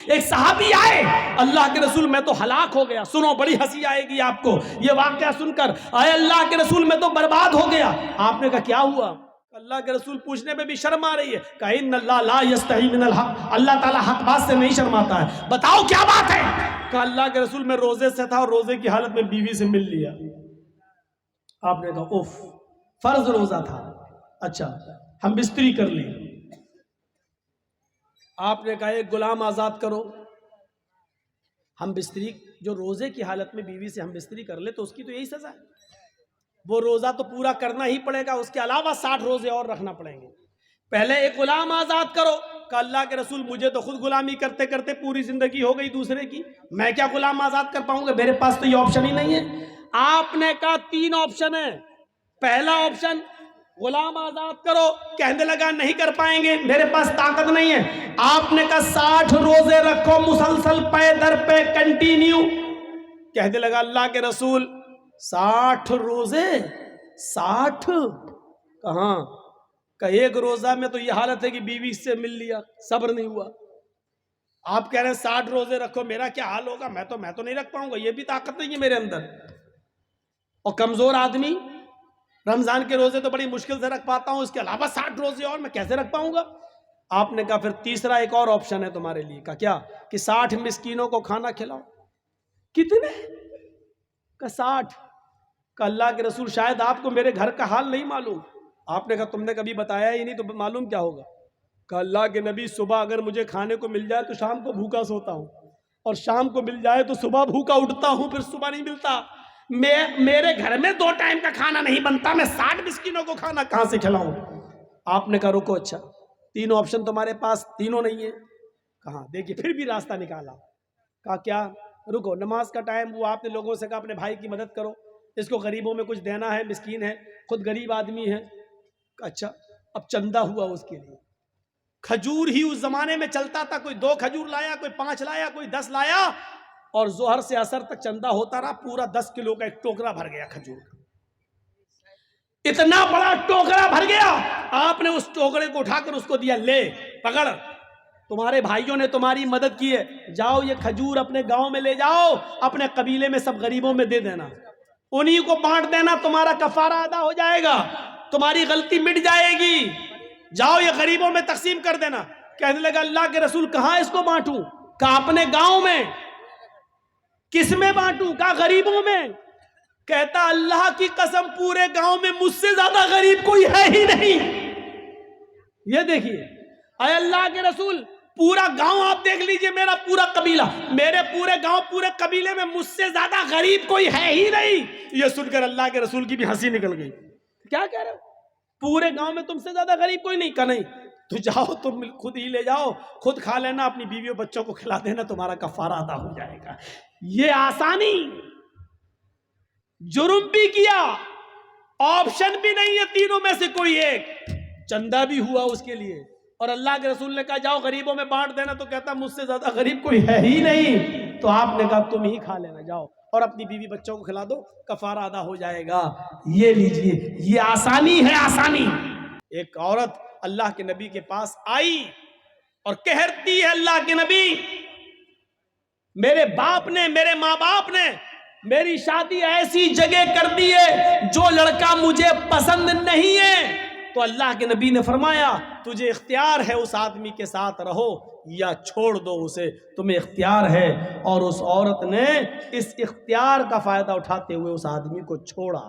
ایک صحابی آئے، اللہ کے رسول میں تو ہلاک ہو گیا. سنو بڑی ہنسی آئے گی آپ کو یہ واقعہ سن کر. اے اللہ کے رسول میں تو برباد ہو گیا. آپ نے کہا کیا ہوا؟ اللہ کے رسول پوچھنے میں بھی شرم آ رہی ہے. کہا ان اللہ لا یستحی من الحق، اللہ تعالیٰ حق بات سے نہیں شرماتا ہے. بتاؤ کیا بات ہے؟ کہا اللہ کے رسول میں روزے سے تھا اور روزے کی حالت میں بیوی سے مل لیا. آپ نے کہا اوف، فرض روزہ تھا، اچھا ہم بستری کر لی. آپ نے کہا ایک غلام آزاد کرو. ہم بستری، جو روزے کی حالت میں بیوی سے ہم بستری کر لے تو اس کی تو یہی سزا ہے. وہ روزہ تو پورا کرنا ہی پڑے گا، اس کے علاوہ 60 روزے اور رکھنا پڑیں گے. پہلے ایک غلام آزاد کرو. کہ اللہ کے رسول مجھے تو خود غلامی کرتے کرتے پوری زندگی ہو گئی دوسرے کی، میں کیا غلام آزاد کر پاؤں گا؟ میرے پاس تو یہ آپشن ہی نہیں ہے. آپ نے کہا 3 آپشن ہیں. پہلا آپشن غلام آزاد کرو. کہنے لگا نہیں کر پائیں گے، میرے پاس طاقت نہیں ہے. آپ نے کہا 60 روزے رکھو مسلسل پے در پہ کنٹینیو. کہنے لگا اللہ کے رسول 60 روزے، 60 کہاں؟ کہ ایک روزہ میں تو یہ حالت ہے کہ بیوی سے مل لیا، صبر نہیں ہوا. آپ کہہ رہے ہیں 60 روزے رکھو، میرا کیا حال ہوگا؟ میں تو نہیں رکھ پاؤں گا، یہ بھی طاقت نہیں ہے میرے اندر. اور کمزور آدمی رمضان کے روزے تو بڑی مشکل سے رکھ پاتا ہوں، اس کے علاوہ 60 روزے اور میں کیسے رکھ پاؤں گا؟ آپ نے کہا پھر تیسرا ایک اور آپشن ہے تمہارے لیے. کہا کیا؟ کہ 60 مسکینوں کو کھانا کھلاؤ. کتنے؟ کہا 60. کہ اللہ کے رسول شاید آپ کو میرے گھر کا حال نہیں معلوم. آپ نے کہا تم نے کبھی بتایا ہی نہیں تو معلوم کیا ہوگا؟ کہ اللہ کے نبی صبح اگر مجھے کھانے کو مل جائے تو شام کو بھوکا سوتا ہوں، اور شام کو مل جائے تو صبح بھوکا اٹھتا ہوں، پھر صبح نہیں ملتا. میرے گھر میں 2 ٹائم کا کھانا نہیں بنتا، میں 60 مسکینوں کو کھانا کہاں سے کھلاؤں؟ آپ نے کہا رکو، اچھا 3 آپشن تمہارے پاس، تینوں نہیں ہیں. کہاں؟ دیکھیے پھر بھی راستہ نکالا. کہا کیا؟ رکو، نماز کا ٹائم ہوا، آپ نے لوگوں سے کہا اپنے بھائی کی مدد کرو، اس کو غریبوں میں کچھ دینا ہے، مسکین ہے، خود غریب آدمی ہے. اچھا اب چندہ ہوا اس کے لیے. کھجور ہی اس زمانے میں چلتا تھا، کوئی 2 کھجور لایا، کوئی 5 لایا، کوئی 10 لایا، اور ظہر سے عصر تک چندہ ہوتا رہا. پورا 10 کلو کا ایک ٹوکرا بھر گیا کھجور کا. اتنا بڑا ٹوکرا بھر گیا. آپ نے اس ٹوکرے کو اٹھا کر اس کو دیا، لے پکڑ، تمہارے بھائیوں نے تمہاری مدد کی ہے، جاؤ یہ کھجور اپنے گاؤں میں لے جاؤ، اپنے قبیلے میں سب غریبوں میں دے دینا، انہی کو بانٹ دینا، تمہارا کفارہ ادا ہو جائے گا، تمہاری غلطی مٹ جائے گی، جاؤ یہ غریبوں میں تقسیم کر دینا. کہنے لگا اللہ کے رسول کہاں اس کو بانٹوں؟ کہا اپنے گاؤں میں. کس میں بانٹوں؟ کہا غریبوں میں. کہتا اللہ کی قسم پورے گاؤں میں مجھ سے زیادہ غریب کوئی ہے ہی نہیں. یہ دیکھیے اے اللہ کے رسول، پورا گاؤں آپ دیکھ لیجئے، میرا پورا قبیلہ، میرے پورے گاؤں پورے قبیلے میں مجھ سے زیادہ غریب کوئی ہے ہی نہیں. یہ سن کر اللہ کے رسول کی بھی ہنسی نکل گئی. کیا کہہ رہے ہو؟ پورے گاؤں میں تم سے زیادہ غریب کوئی نہیں؟ کہا نہیں. تو جاؤ تم خود ہی لے جاؤ، خود کھا لینا، اپنی بیویوں بچوں کو کھلا دینا، تمہارا کفارہ ادا ہو جائے گا. یہ آسانی. جرم بھی کیا، آپشن بھی نہیں ہے تینوں میں سے کوئی ایک، چندہ بھی ہوا اس کے لیے، اور اللہ کے رسول نے کہا جاؤ غریبوں میں بانٹ دینا، تو کہتا مجھ سے زیادہ غریب کوئی ہے ہی نہیں. تو آپ نے کہا تم ہی کھا لینا، جاؤ اور اپنی بیوی بچوں کو کھلا دو، کفارہ ادا ہو جائے گا. یہ لیجئے، یہ آسانی ہے، آسانی. ایک عورت اللہ کے نبی کے پاس آئی اور کہتی ہے اللہ کے نبی، میرے باپ نے، میرے ماں باپ نے میری شادی ایسی جگہ کر دی ہے جو لڑکا مجھے پسند نہیں ہے. تو اللہ کے نبی نے فرمایا تجھے اختیار ہے اس آدمی کے ساتھ رہو یا چھوڑ دو اسے، تمہیں اختیار ہے. اور اس عورت نے اس اختیار کا فائدہ اٹھاتے ہوئے اس آدمی کو چھوڑا،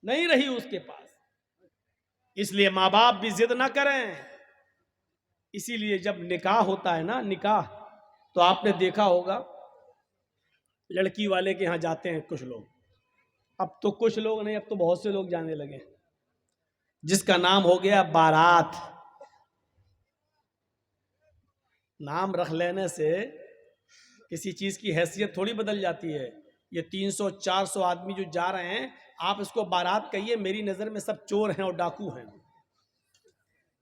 نہیں رہی اس کے پاس. اس لیے ماں باپ بھی ضد نہ کریں. اسی لیے جب نکاح ہوتا ہے نا، نکاح، تو آپ نے دیکھا ہوگا لڑکی والے کے ہاں جاتے ہیں کچھ لوگ، اب تو کچھ لوگ نہیں، اب تو بہت سے لوگ جانے لگے، جس کا نام ہو گیا بارات. نام رکھ لینے سے کسی چیز کی حیثیت تھوڑی بدل جاتی ہے. یہ 300-400 آدمی جو جا رہے ہیں، آپ اس کو بارات کہیے، میری نظر میں سب چور ہیں اور ڈاکو ہیں.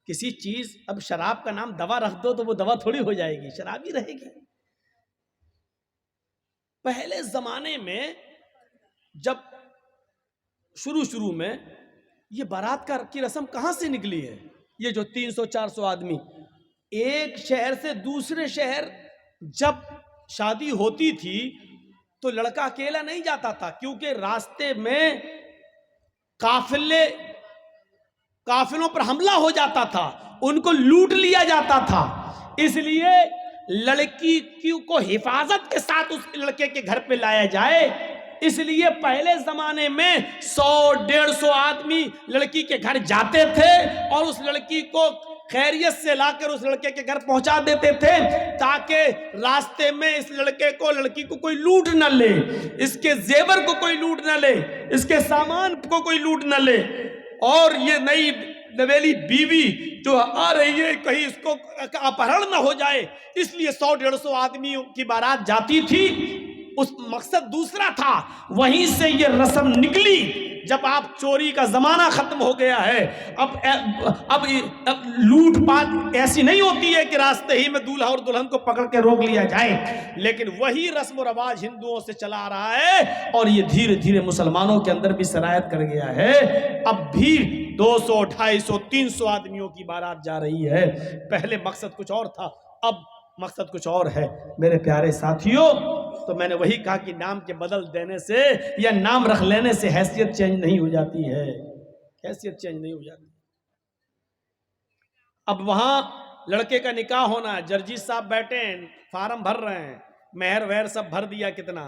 کسی چیز، اب شراب کا نام دوا رکھ دو تو وہ دوا تھوڑی ہو جائے گی، شراب ہی رہے گی. پہلے زمانے میں جب شروع میں یہ بارات کی رسم کہاں سے نکلی ہے؟ یہ جو 300-400 آدمی ایک شہر سے دوسرے شہر جب شادی ہوتی تھی تو لڑکا اکیلا نہیں جاتا تھا، کیونکہ راستے میں قافلوں پر حملہ ہو جاتا تھا، ان کو لوٹ لیا جاتا تھا، اس لیے لڑکی کو حفاظت کے ساتھ اس لڑکے کے گھر پہ لایا جائے، اس لیے پہلے زمانے میں 100-150 آدمی لڑکی کے گھر جاتے تھے اور اس لڑکی کو خیریت سے لا کر اس لڑکے کے گھر پہنچا دیتے تھے، تاکہ راستے میں اس لڑکی کو کوئی لوٹ نہ لے، اس کے زیور کو کوئی لوٹ نہ لے، اس کے سامان کو کوئی لوٹ نہ لے، اور یہ نئی نویلی بیوی جو آ رہی ہے کہیں اس کو اپہرن نہ ہو جائے، اس لیے 100-150 آدمیوں کی بارات جاتی تھی۔ اس مقصد دوسرا تھا، وہیں سے یہ رسم نکلی۔ جب آپ چوری کا زمانہ ختم ہو گیا ہے، اب لوٹ پاٹ ایسی نہیں ہوتی ہے کہ راستے ہی میں دولہا اور دلہن کو پکڑ کے روک لیا جائے، لیکن وہی رسم و رواج ہندوؤں سے چلا آ رہا ہے اور یہ دھیرے دھیرے مسلمانوں کے اندر بھی سرایت کر گیا ہے۔ اب بھی 200, 250, 300 آدمیوں کی بارات جا رہی ہے۔ پہلے مقصد کچھ اور تھا، اب مقصد کچھ اور ہے۔ میرے پیارے ساتھیوں، تو میں نے وہی کہا کہ نام کے بدل دینے سے یا نام رکھ لینے سے حیثیت چینج نہیں ہو جاتی ہے، حیثیت چینج نہیں ہو جاتی۔ اب وہاں لڑکے کا نکاح ہونا ہے، جرجی صاحب بیٹھے ہیں، فارم بھر رہے ہیں، مہر ویر سب بھر دیا کتنا،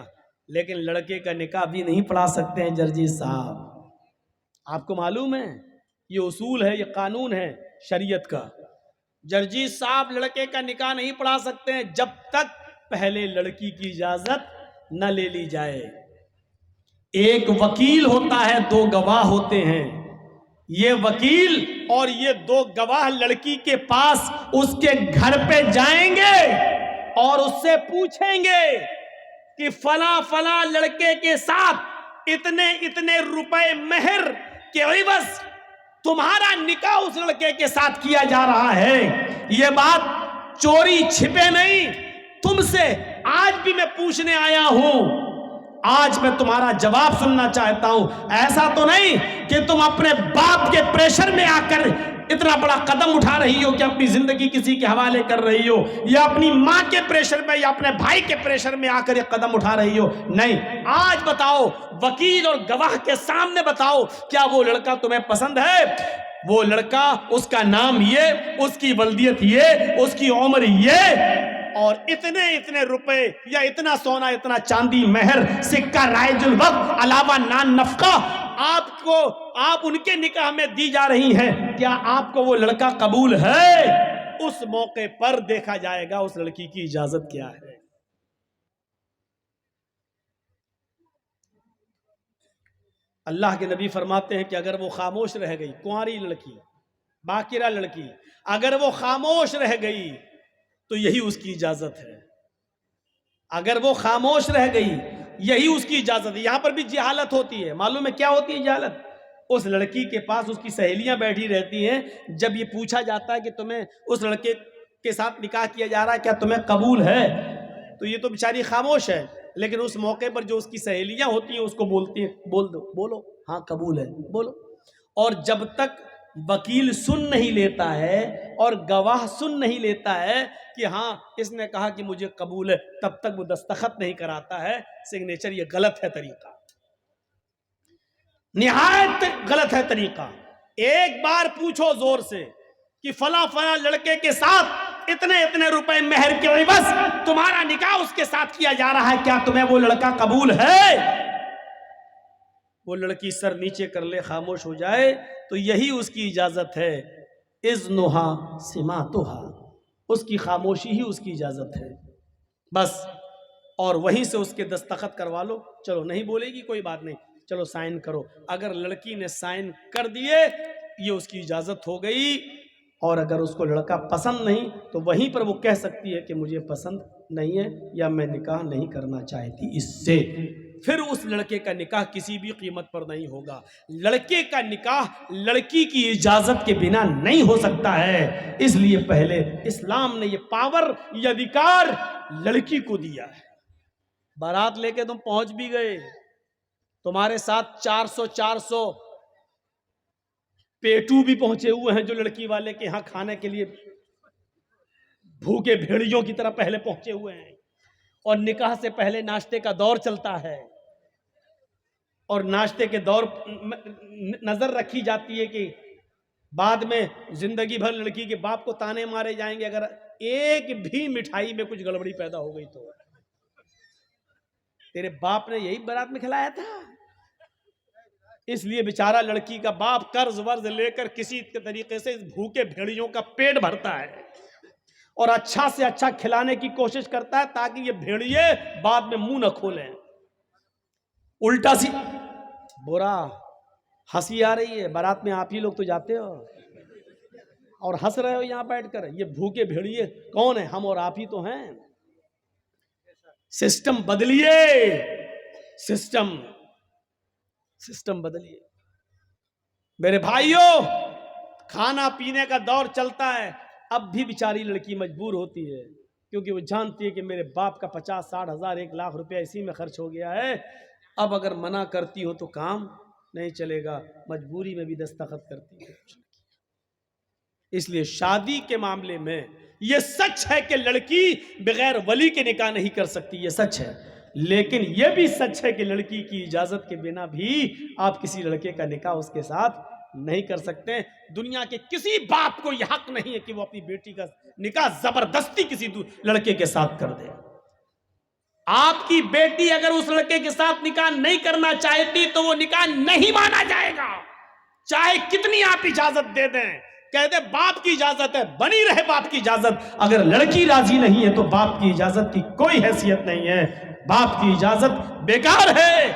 لیکن لڑکے کا نکاح بھی نہیں پڑھا سکتے ہیں جرجی صاحب۔ آپ کو معلوم ہے یہ اصول ہے، یہ قانون ہے شریعت کا۔ جرجی صاحب لڑکے کا نکاح نہیں پڑھا سکتے ہیں جب تک پہلے لڑکی کی اجازت نہ لے لی جائے۔ ایک وکیل ہوتا ہے، 2 گواہ ہوتے ہیں، یہ وکیل اور یہ 2 گواہ لڑکی کے پاس اس کے گھر پہ جائیں گے اور اس سے پوچھیں گے کہ فلاں فلاں لڑکے کے ساتھ اتنے روپے مہر کے عوض تمہارا نکاح اس لڑکے کے ساتھ کیا جا رہا ہے۔ یہ بات چوری چھپے نہیں، تم سے آج بھی میں پوچھنے آیا ہوں، آج میں تمہارا جواب سننا چاہتا ہوں۔ ایسا تو نہیں کہ تم اپنے باپ کے پریشر میں آ کر اتنا بڑا قدم اٹھا رہی ہو کہ اپنی زندگی کسی کے حوالے کر رہی ہو، یا اپنی ماں کے پریشر میں یا اپنے بھائی کے پریشر میں آ کر یہ قدم اٹھا رہی ہو۔ نہیں، آج بتاؤ، وکیل اور گواہ کے سامنے بتاؤ، کیا وہ لڑکا تمہیں پسند ہے؟ وہ لڑکا، اس کا نام یہ، اس کی ولدیت یہ، اس کی عمر یہ، اور اتنے روپے یا اتنا سونا، اتنا چاندی، مہر، سکہ رائج الوقت، علاوہ نان نفقہ آپ ان کے نکاح میں دی جا رہی ہیں۔ کیا آپ کو وہ لڑکا قبول ہے؟ اس موقع پر دیکھا جائے گا اس لڑکی کی اجازت کیا ہے۔ اللہ کے نبی فرماتے ہیں کہ اگر وہ خاموش رہ گئی، کنواری لڑکی، باکرہ لڑکی، اگر وہ خاموش رہ گئی تو یہی اس کی اجازت ہے۔ اگر وہ خاموش رہ گئی یہی اس کی اجازت ہے۔ یہاں پر بھی جہالت ہوتی ہے، معلوم ہے کیا ہوتی ہے جہالت؟ اس لڑکی کے پاس اس کی سہیلیاں بیٹھی رہتی ہیں، جب یہ پوچھا جاتا ہے کہ تمہیں اس لڑکے کے ساتھ نکاح کیا جا رہا ہے، کیا تمہیں قبول ہے؟ تو یہ تو بیچاری خاموش ہے، لیکن اس موقع پر جو اس کی سہیلیاں ہوتی ہیں اس کو بولتی ہیں، بولو ہاں قبول ہے، بولو۔ اور جب تک وکیل سن نہیں لیتا ہے اور گواہ سن نہیں لیتا ہے کہ ہاں اس نے کہا کہ مجھے قبول ہے، تب تک وہ دستخط نہیں کراتا ہے سگنیچر۔ یہ غلط ہے طریقہ، نہایت غلط ہے طریقہ۔ ایک بار پوچھو زور سے کہ فلاں فلاں لڑکے کے ساتھ اتنے روپے مہر کے عوض تمہارا نکاح اس کے ساتھ کیا جا رہا ہے، کیا تمہیں وہ لڑکا قبول ہے؟ وہ لڑکی سر نیچے کر لے، خاموش ہو جائے تو یہی اس کی اجازت ہے۔ اذنها سماتها، اس کی خاموشی ہی اس کی اجازت ہے بس۔ اور وہیں سے اس کے دستخط کروا لو، چلو نہیں بولے گی کوئی بات نہیں، چلو سائن کرو۔ اگر لڑکی نے سائن کر دیے یہ اس کی اجازت ہو گئی، اور اگر اس کو لڑکا پسند نہیں تو وہیں پر وہ کہہ سکتی ہے کہ مجھے پسند نہیں ہے یا میں نکاح نہیں کرنا چاہتی اس سے۔ پھر اس لڑکے کا نکاح کسی بھی قیمت پر نہیں ہوگا۔ لڑکے کا نکاح لڑکی کی اجازت کے بنا نہیں ہو سکتا ہے، اس لیے پہلے اسلام نے یہ پاور، یہ ادھیکار لڑکی کو دیا ہے۔ بارات لے کے تم پہنچ بھی گئے، تمہارے ساتھ 400 پیٹو بھی پہنچے ہوئے ہیں جو لڑکی والے کے ہاں کھانے کے لیے بھوکے بھیڑیوں کی طرح پہلے پہنچے ہوئے ہیں، اور نکاح سے پہلے ناشتے کا دور چلتا ہے، اور ناشتے کے دور نظر رکھی جاتی ہے کہ بعد میں زندگی بھر لڑکی کے باپ کو تانے مارے جائیں گے اگر ایک بھی مٹھائی میں کچھ گڑبڑی پیدا ہو گئی تو۔ تیرے باپ نے یہی بارات میں کھلایا تھا؟ اس لیے بیچارہ لڑکی کا باپ قرض ورز لے کر کسی طریقے سے اس بھوکے بھیڑیوں کا پیٹ بھرتا ہے اور اچھا سے اچھا کھلانے کی کوشش کرتا ہے تاکہ یہ بھیڑیے بعد میں منہ نہ کھولیں۔ الٹا سی برا ہنسی آ رہی ہے، بارات میں آپ ہی لوگ تو جاتے ہو اور ہنس رہے ہو یہاں بیٹھ کر۔ یہ بھوکے بھیڑیے کون ہیں؟ ہم اور آپ ہی تو ہیں۔ سسٹم بدلیے، سسٹم بدلیے میرے بھائیوں۔ کھانا پینے کا دور چلتا ہے، اب بھی بیچاری لڑکی مجبور ہوتی ہے کیونکہ وہ جانتی ہے کہ میرے باپ کا 50-60 ہزار 1 لاکھ روپیہ اسی میں خرچ ہو گیا ہے، اب اگر منع کرتی ہو تو کام نہیں چلے گا، مجبوری میں بھی دستخط کرتی ہے۔ اس لیے شادی کے معاملے میں یہ سچ ہے کہ لڑکی بغیر ولی کے نکاح نہیں کر سکتی، یہ سچ ہے، لیکن یہ بھی سچ ہے کہ لڑکی کی اجازت کے بنا بھی آپ کسی لڑکے کا نکاح اس کے ساتھ نہیں کر سکتے۔ دنیا کے کسی باپ کو یہ حق نہیں ہے کہ وہ اپنی بیٹی کا نکاح زبردستی کسی لڑکے کے ساتھ کر دے۔ آپ کی بیٹی اگر اس لڑکے کے ساتھ نکاح نہیں کرنا چاہتی تو وہ نکاح نہیں مانا جائے گا، چاہے کتنی آپ اجازت دے دیں، کہہ دے باپ کی اجازت ہے، بنی رہے باپ کی اجازت، اگر لڑکی راضی نہیں ہے تو باپ کی اجازت کی کوئی حیثیت نہیں ہے، باپ کی اجازت بیکار ہے۔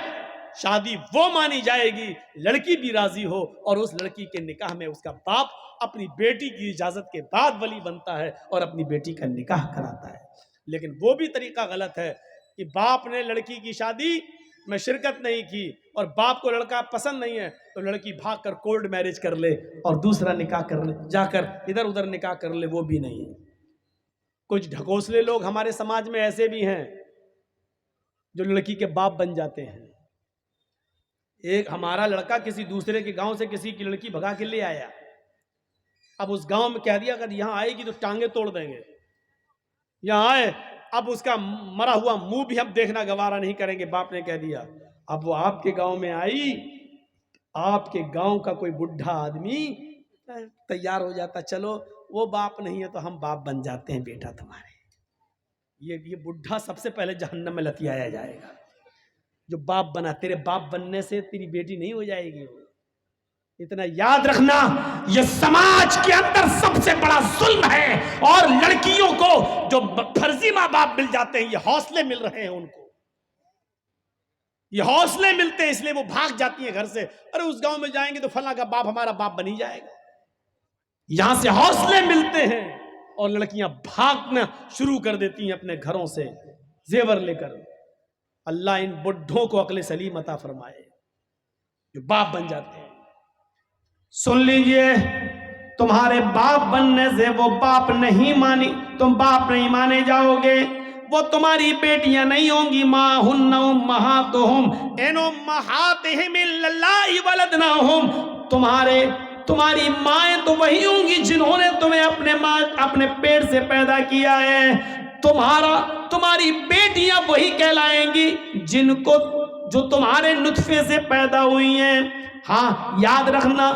شادی وہ مانی جائے گی لڑکی بھی راضی ہو اور اس لڑکی کے نکاح میں اس کا باپ اپنی بیٹی کی اجازت کے بعد ولی بنتا ہے اور اپنی بیٹی کا نکاح کراتا ہے۔ لیکن وہ بھی طریقہ غلط ہے کہ باپ نے لڑکی کی شادی میں شرکت نہیں کی اور باپ کو لڑکا پسند نہیں ہے تو لڑکی بھاگ کر کولڈ میرج کر لے اور دوسرا نکاح کر لے، جا کر ادھر ادھر نکاح کر لے، وہ بھی نہیں ہے۔ کچھ ڈھکوسلے لوگ ہمارے سماج میں ایسے بھی ہیں جو لڑکی کے باپ بن جاتے ہیں۔ ایک ہمارا لڑکا کسی دوسرے کے گاؤں سے کسی کی لڑکی بھگا کے لے آیا، اب اس گاؤں میں کہہ دیا اگر یہاں آئے گی تو ٹانگیں توڑ دیں گے، یہاں آئے اب اس کا مرا ہوا منہ بھی ہم دیکھنا گوارا نہیں کریں گے، باپ نے کہہ دیا۔ اب وہ آپ کے گاؤں میں آئی، آپ کے گاؤں کا کوئی بڈھا آدمی تیار ہو جاتا، چلو وہ باپ نہیں ہے تو ہم باپ بن جاتے ہیں بیٹا تمہارے۔ یہ بڈھا سب سے پہلے جہنم میں لتیایا جائے گا جو باپ بنا۔ تیرے باپ بننے سے تیری بیٹی نہیں ہو جائے گی۔ اتنا یاد رکھنا، یہ سماج کے اندر سب سے بڑا ظلم ہے، اور لڑکیوں کو جو فرضی ماں باپ مل جاتے ہیں یہ حوصلے مل رہے ہیں، ان کو یہ حوصلے ملتے ہیں، اس لیے وہ بھاگ جاتی ہیں گھر سے، ارے اس گاؤں میں جائیں گے تو فلاں کا باپ ہمارا باپ بن ہی جائے گا۔ یہاں سے حوصلے ملتے ہیں اور لڑکیاں بھاگنا شروع کر دیتی ہیں اپنے گھروں سے زیور لے کر۔ اللہ ان بڈھوں کو عقل سلیم عطا فرمائے جو باپ بن جاتے ہیں۔ سن لیجئے، تمہارے باپ بننے سے وہ باپ نہیں مانی، تم باپ نہیں مانے جاؤ گے، وہ تمہاری بیٹیاں نہیں ہوں گی۔ ما ہن امہاتہم ان امہاتہم الا اللہ ولدناہم، تمہاری مائیں تو وہی ہوں گی جنہوں نے تمہیں اپنے پیٹ سے پیدا کیا ہے، تمہاری بیٹیاں وہی کہلائیں گی جو تمہارے نطفے سے پیدا ہوئی ہیں۔ ہاں یاد رکھنا،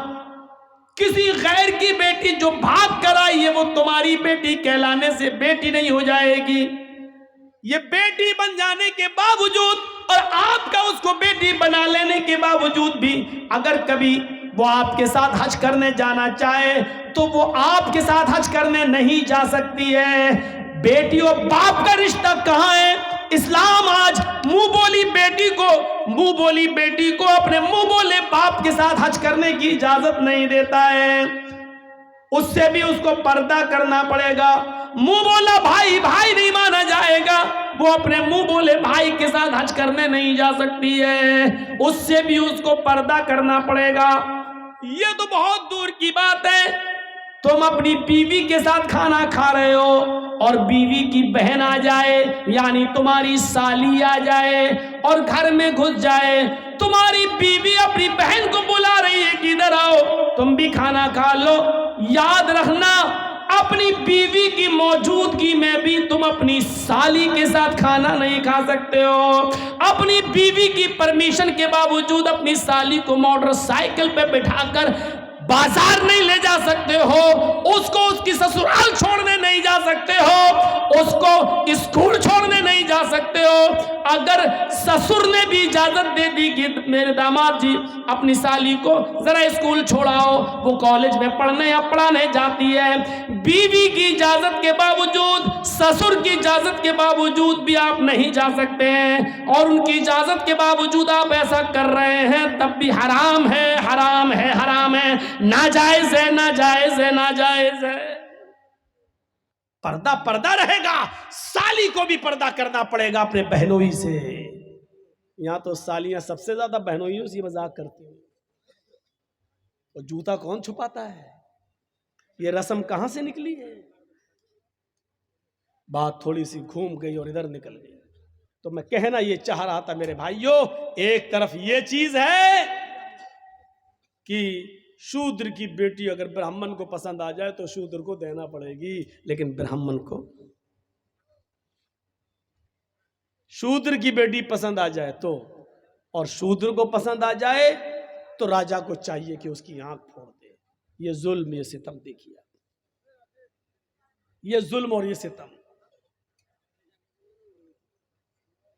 کسی غیر کی بیٹی جو بھاگ کر آئی ہے وہ تمہاری بیٹی کہلانے سے بیٹی نہیں ہو جائے گی۔ یہ بیٹی بن جانے کے باوجود اور آپ کا اس کو بیٹی بنا لینے کے باوجود بھی اگر کبھی وہ آپ کے ساتھ حج کرنے جانا چاہے تو وہ آپ کے ساتھ حج کرنے نہیں جا سکتی ہے۔ بیٹی اور باپ کا رشتہ کہاں ہے؟ اسلام آج منہ بولی بیٹی کو اپنے منہ بولے باپ کے ساتھ حج کرنے کی اجازت نہیں دیتا ہے، اس سے بھی اس کو پردہ کرنا پڑے گا۔ منہ بولا بھائی نہیں مانا جائے گا، وہ اپنے منہ بولے بھائی کے ساتھ حج کرنے نہیں جا سکتی ہے، اس سے بھی اس کو پردہ کرنا پڑے گا۔ یہ تو بہت دور کی بات ہے، تم اپنی بیوی کے ساتھ کھانا کھا رہے ہو اور بیوی کی بہن آ جائے، یعنی تمہاری سالی آ جائے اور گھر میں گھس جائے، تمہاری بیوی اپنی بہن کو بلا رہی ہے کہ ادھر آؤ تم بھی کھانا کھا لو۔ یاد رکھنا اپنی بیوی کی موجودگی میں بھی تم اپنی سالی کے ساتھ کھانا نہیں کھا سکتے ہو، اپنی بیوی کی پرمیشن کے باوجود اپنی سالی کو موٹر سائیکل پہ بٹھا کر بازار نہیں لے جا سکتے ہو، اس کو اس کی سسرال چھوڑنے نہیں جا سکتے ہو، اس کو اسکول چھوڑنے نہیں جا سکتے ہو۔ اگر سسر نے بھی اجازت دے دی کہ میرے داماد جی اپنی سالی کو ذرا اسکول چھوڑاؤ، وہ کالج میں پڑھنے یا پڑھانے جاتی ہے، بیوی کی اجازت کے باوجود، سسر کی اجازت کے باوجود بھی آپ نہیں جا سکتے ہیں، اور ان کی اجازت کے باوجود آپ ایسا کر رہے ہیں، تب بھی حرام ہے، حرام ہے، حرام ہے، ناجائز ہے، ناجائز ہے، ناجائز ہے۔ پردہ پردہ رہے گا، سالی کو بھی پردہ کرنا پڑے گا اپنے بہنوئی سے۔ یہاں تو سالیاں سب سے زیادہ بہنوئیوں سے مذاق کرتی ہیں، اور جوتا کون چھپاتا ہے؟ یہ رسم کہاں سے نکلی ہے؟ بات تھوڑی سی گھوم گئی اور ادھر نکل گئی۔ تو میں کہنا یہ چاہ رہا تھا میرے بھائیوں، ایک طرف یہ چیز ہے کہ شودر کی بیٹی اگر برہمن کو پسند آ جائے تو شودر کو دینا پڑے گی، لیکن برہمن کو شودر کی بیٹی پسند آ جائے تو، اور شودر کو پسند آ جائے تو راجا کو چاہیے کہ اس کی آنکھ پھوڑ دے۔ یہ ظلم، یہ ستم دیکھیے، یہ ظلم اور یہ ستم۔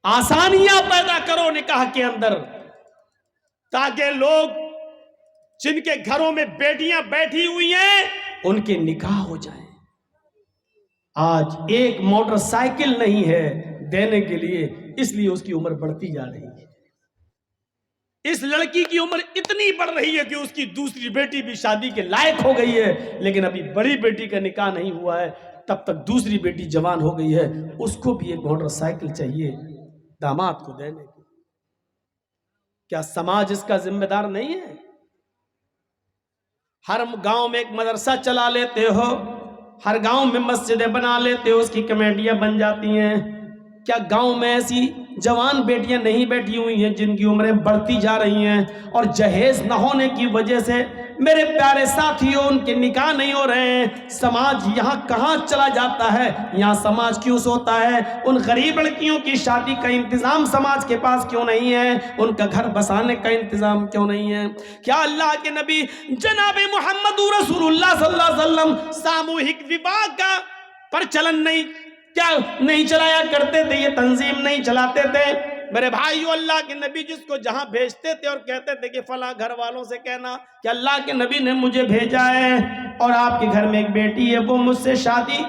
آسانیاں پیدا کرو نکاح کے اندر، تاکہ لوگ جن کے گھروں میں بیٹیاں بیٹھی ہوئی ہیں ان کے نکاح ہو جائیں۔ آج ایک موٹر سائیکل نہیں ہے دینے کے لیے، اس لیے اس کی عمر بڑھتی جا رہی ہے۔ اس لڑکی کی عمر اتنی بڑھ رہی ہے کہ اس کی دوسری بیٹی بھی شادی کے لائق ہو گئی ہے، لیکن ابھی بڑی بیٹی کا نکاح نہیں ہوا ہے، تب تک دوسری بیٹی جوان ہو گئی ہے، اس کو بھی ایک موٹر سائیکل چاہیے داماد کو دینے کی۔ کیا سماج اس کا ذمہ دار نہیں ہے؟ ہر گاؤں میں ایک مدرسہ چلا لیتے ہو، ہر گاؤں میں مسجدیں بنا لیتے ہو، اس کی کمیٹیاں بن جاتی ہیں۔ کیا گاؤں میں ایسی جوان بیٹیاں نہیں بیٹھی ہوئی ہیں جن کی عمریں بڑھتی جا رہی ہیں، اور جہیز نہ ہونے کی وجہ سے میرے پیارے ساتھیوں ان کے نکاح نہیں ہو رہے ہیں؟ سماج یہاں کہاں چلا جاتا ہے؟ یہاں سماج کیوں سوتا ہے؟ ان غریب لڑکیوں کی شادی کا انتظام سماج کے پاس کیوں نہیں ہے؟ ان کا گھر بسانے کا انتظام کیوں نہیں ہے؟ کیا اللہ کے نبی جناب محمد رسول اللہ صلی اللہ علیہ وسلم ساموہک وواہ کا پرچلن نہیں چلایا کرتے تھے؟ یہ تنظیم نہیں چلاتے تھے؟ میرے بھائیو، اللہ کے نبی جس کو جہاں بھیجتے تھے اور کہتے تھے کہ فلاں گھر والوں سے کہنا کہ اللہ کے نبی نے مجھے بھیجا ہے اور آپ کے گھر میں ایک بیٹی ہے، وہ مجھ سے شادی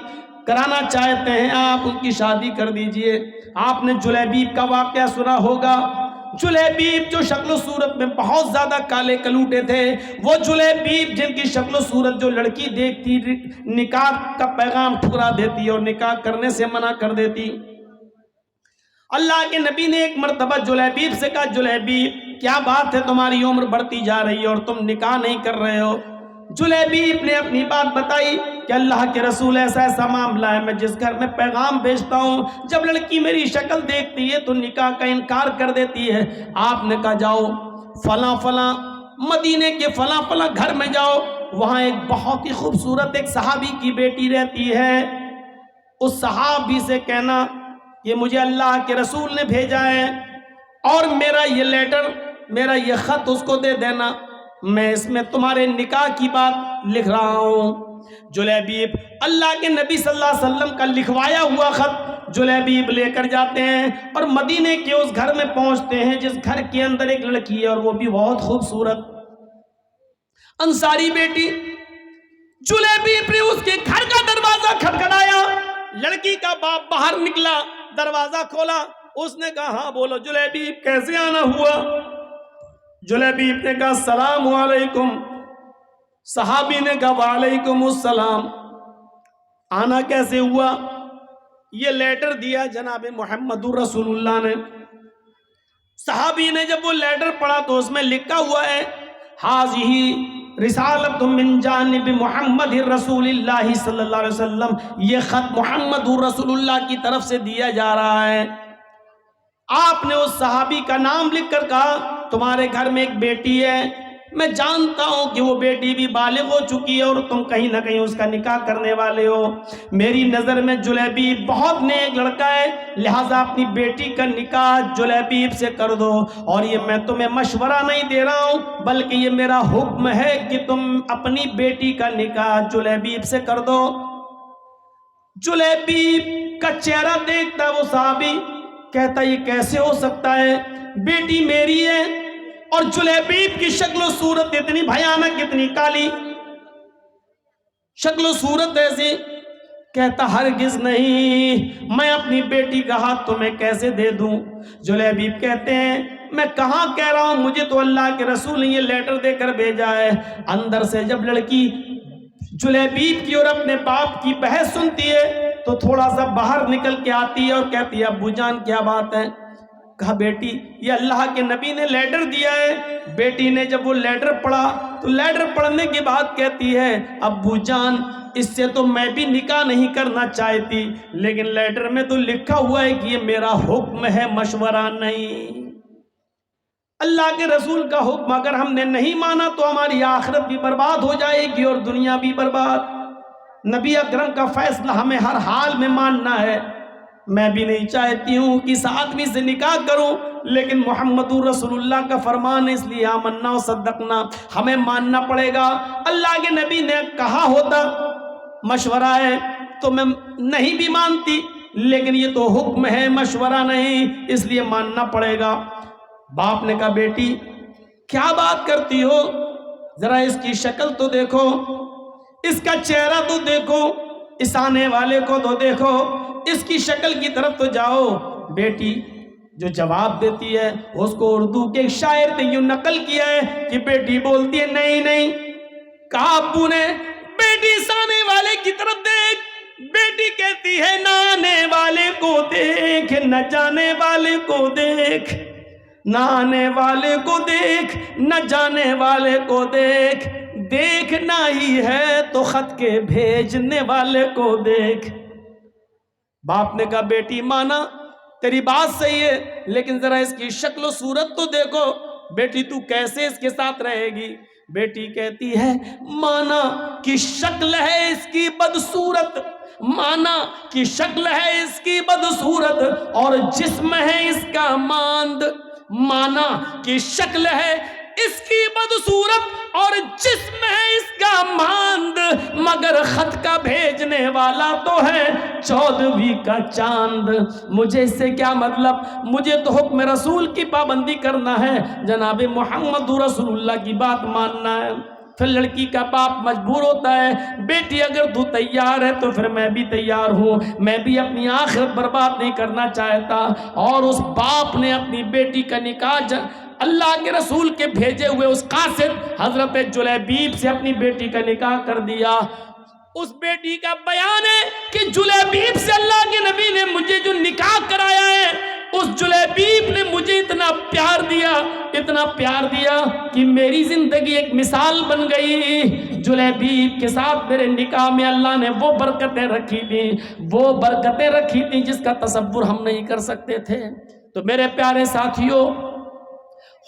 کرانا چاہتے ہیں، آپ ان کی شادی کر دیجئے۔ آپ نے جلیبیب کا واقعہ سنا ہوگا۔ جلیبیب جو شکل و صورت میں بہت زیادہ کالے کلوٹے تھے، وہ جلیبیب جن کی شکل و صورت جو لڑکی دیکھتی نکاح کا پیغام ٹھکرا دیتی اور نکاح کرنے سے منع کر دیتی۔ اللہ کے نبی نے ایک مرتبہ جلیبیب سے کہا، جلیبیب کیا بات ہے، تمہاری عمر بڑھتی جا رہی ہے اور تم نکاح نہیں کر رہے ہو؟ جلیبیب نے اپنی بات بتائی کہ اللہ کے رسول ایسا ایسا معاملہ ہے، میں جس گھر میں پیغام بھیجتا ہوں، جب لڑکی میری شکل دیکھتی ہے تو نکاح کا انکار کر دیتی ہے۔ آپ نے کہا جاؤ فلاں فلاں مدینے کے فلاں فلاں گھر میں جاؤ، وہاں ایک بہت ہی خوبصورت ایک صحابی کی بیٹی رہتی ہے، اس صحابی سے کہنا کہ مجھے اللہ کے رسول نے بھیجا ہے اور میرا یہ لیٹر، میرا یہ خط اس کو دے دینا، میں اس میں تمہارے نکاح کی بات لکھ رہا ہوں۔ جلیبیب اللہ کے نبی صلی اللہ علیہ وسلم کا لکھوایا ہوا خط جلیبیب لے کر جاتے ہیں اور مدینے کے اس گھر میں پہنچتے ہیں جس گھر کے اندر ایک لڑکی ہے اور وہ بھی بہت خوبصورت انصاری بیٹی۔ جلیبیب نے اس کے گھر کا دروازہ کھٹکھٹایا، لڑکی کا باپ باہر نکلا، دروازہ کھولا، اس نے کہا ہاں بولو جلیبیب کیسے آنا ہوا؟ جلیبیب نے کہا السلام علیکم۔ صحابی نے کہا وعلیکم السلام۔ آنا کیسے ہوا؟ یہ لیٹر دیا جناب محمد رسول اللہ نے۔ صحابی نے جب وہ لیٹر پڑھا تو اس میں لکھا ہوا ہے حاضی رسالت من جانب محمد رسول اللہ صلی اللہ علیہ وسلم، یہ خط محمد رسول اللہ کی طرف سے دیا جا رہا ہے۔ آپ نے اس صحابی کا نام لکھ کر کہا تمہارے گھر میں ایک بیٹی ہے، میں جانتا ہوں کہ وہ بیٹی بھی بالغ ہو چکی ہے اور تم کہیں نہ کہیں اس کا نکاح کرنے والے ہو. میری نظر میں جلیبیب بہت نیک لڑکا ہے، لہٰذا اپنی بیٹی کا نکاح جلیبیب سے کر دو. اور یہ میں تمہیں مشورہ نہیں دے رہا ہوں بلکہ یہ میرا حکم ہے کہ تم اپنی بیٹی کا نکاح جلیبیب سے کر دو. جلیبیب کا چہرہ دیکھتا وہ صحابی، کہتا یہ کیسے ہو سکتا ہے، بیٹی میری ہے اور جلیبیب کی شکل و صورت اتنی بھیانک، اتنی کالی شکل و صورت ایسی. کہتا ہرگز نہیں، میں اپنی بیٹی کا ہاتھ تمہیں کیسے دے دوں. جلیبیب کہتے ہیں میں کہاں کہہ رہا ہوں، مجھے تو اللہ کے رسول نے یہ لیٹر دے کر بھیجا ہے. اندر سے جب لڑکی جلیبیب کی اور اپنے باپ کی بحث سنتی ہے تو تھوڑا سا باہر نکل کے آتی ہے اور کہتی ہے ابو جان کیا بات ہے. کہا بیٹی یہ اللہ کے نبی نے لیٹر دیا ہے. بیٹی نے جب وہ لیٹر پڑھا تو لیٹر پڑھنے کے بعد کہتی ہے ابو جان اس سے تو میں بھی نکاح نہیں کرنا چاہتی، لیکن لیٹر میں تو لکھا ہوا ہے کہ یہ میرا حکم ہے، مشورہ نہیں. اللہ کے رسول کا حکم اگر ہم نے نہیں مانا تو ہماری آخرت بھی برباد ہو جائے گی اور دنیا بھی برباد. نبی اکرم کا فیصلہ ہمیں ہر حال میں ماننا ہے. میں بھی نہیں چاہتی ہوں کہ اس آدمی سے نکاح کروں، لیکن محمد رسول اللہ کا فرمان ہے، اس لیے آمنا و صدقنا، ہمیں ماننا پڑے گا. اللہ کے نبی نے کہا ہوتا مشورہ ہے تو میں نہیں بھی مانتی، لیکن یہ تو حکم ہے، مشورہ نہیں، اس لیے ماننا پڑے گا. باپ نے کہا بیٹی کیا بات کرتی ہو، ذرا اس کی شکل تو دیکھو، اس کا چہرہ تو دیکھو، اس آنے والے کو تو دیکھو، اس کی شکل کی طرف تو جاؤ. بیٹی جو جواب دیتی ہے اس کو اردو کے ایک شاعر نے یوں نقل کیا ہے کہ بیٹی بولتی ہے نہیں نہیں. کہا ابو نے بیٹی اس آنے والے کی طرف دیکھ. بیٹی کہتی ہے نہ آنے والے کو دیکھ، نہ جانے والے کو دیکھ، نہ آنے والے کو دیکھ، نہ جانے والے کو دیکھ، دیکھنا ہی ہے تو خط کے بھیجنے والے کو دیکھ. باپ نے کہا بیٹی مانا تیری بات صحیح ہے، لیکن ذرا اس کی شکل و صورت تو دیکھو، بیٹی تو کیسے اس کے ساتھ رہے گی. بیٹی کہتی ہے مانا کی شکل ہے اس کی بدصورت، مانا کی شکل ہے اس کی بدصورت اور جسم ہے اس کا ماند. مانا کی شکل ہے اس کی بدصورت اور جسم ہے اس کا ماند، مگر خط کا بھیجنے والا تو ہے 14ویں کا چاند. مجھے اس سے کیا مطلب، مجھے تو حکم رسول کی پابندی کرنا ہے، جناب محمد رسول اللہ کی بات ماننا ہے. پھر لڑکی کا باپ مجبور ہوتا ہے بیٹی اگر تو تیار ہے تو پھر میں بھی تیار ہوں، میں بھی اپنی آخرت برباد نہیں کرنا چاہتا. اور اس باپ نے اپنی بیٹی کا نکاح اللہ کے رسول کے بھیجے ہوئے اس قاصد حضرت جلیبیب سے اپنی بیٹی کا نکاح کر دیا. اس بیٹی کا بیان ہے کہ جلیبیب سے اللہ کے نبی نے مجھے جو نکاح کرایا ہے، اس جلیبیب نے مجھے اتنا پیار دیا، اتنا پیار دیا کہ میری زندگی ایک مثال بن گئی. جلیبیب کے ساتھ میرے نکاح میں اللہ نے وہ برکتیں رکھی تھیں، وہ برکتیں رکھی تھیں جس کا تصور ہم نہیں کر سکتے تھے. تو میرے پیارے ساتھیوں،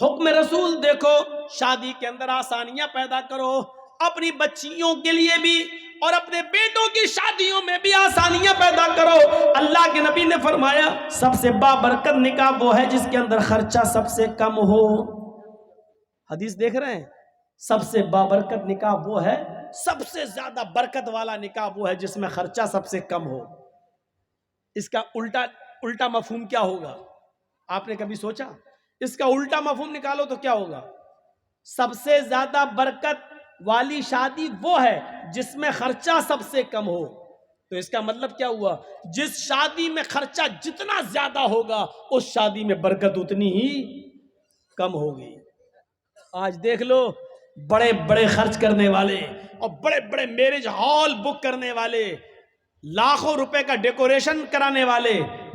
حکم رسول دیکھو، شادی کے اندر آسانیاں پیدا کرو، اپنی بچیوں کے لیے بھی اور اپنے بیٹوں کی شادیوں میں بھی آسانیاں پیدا کرو. اللہ کے نبی نے فرمایا سب سے بابرکت نکاح وہ ہے جس کے اندر خرچہ سب سے کم ہو. حدیث دیکھ رہے ہیں، سب سے بابرکت نکاح وہ ہے، سب سے زیادہ برکت والا نکاح وہ ہے جس میں خرچہ سب سے کم ہو. اس کا الٹا مفہوم کیا ہوگا، آپ نے کبھی سوچا؟ اس کا الٹا مفہوم نکالو تو کیا ہوگا؟ سب سے زیادہ برکت والی شادی وہ ہے جس میں خرچہ سب سے کم ہو. تو اس کا مطلب کیا ہوا؟ جس شادی میں خرچہ جتنا زیادہ ہوگا اس شادی میں برکت اتنی ہی کم ہوگی. آج دیکھ لو بڑے بڑے خرچ کرنے والے اور بڑے بڑے میرج ہال بک کرنے والے، لاکھوں روپے کا ڈیکوریشن کرانے والے،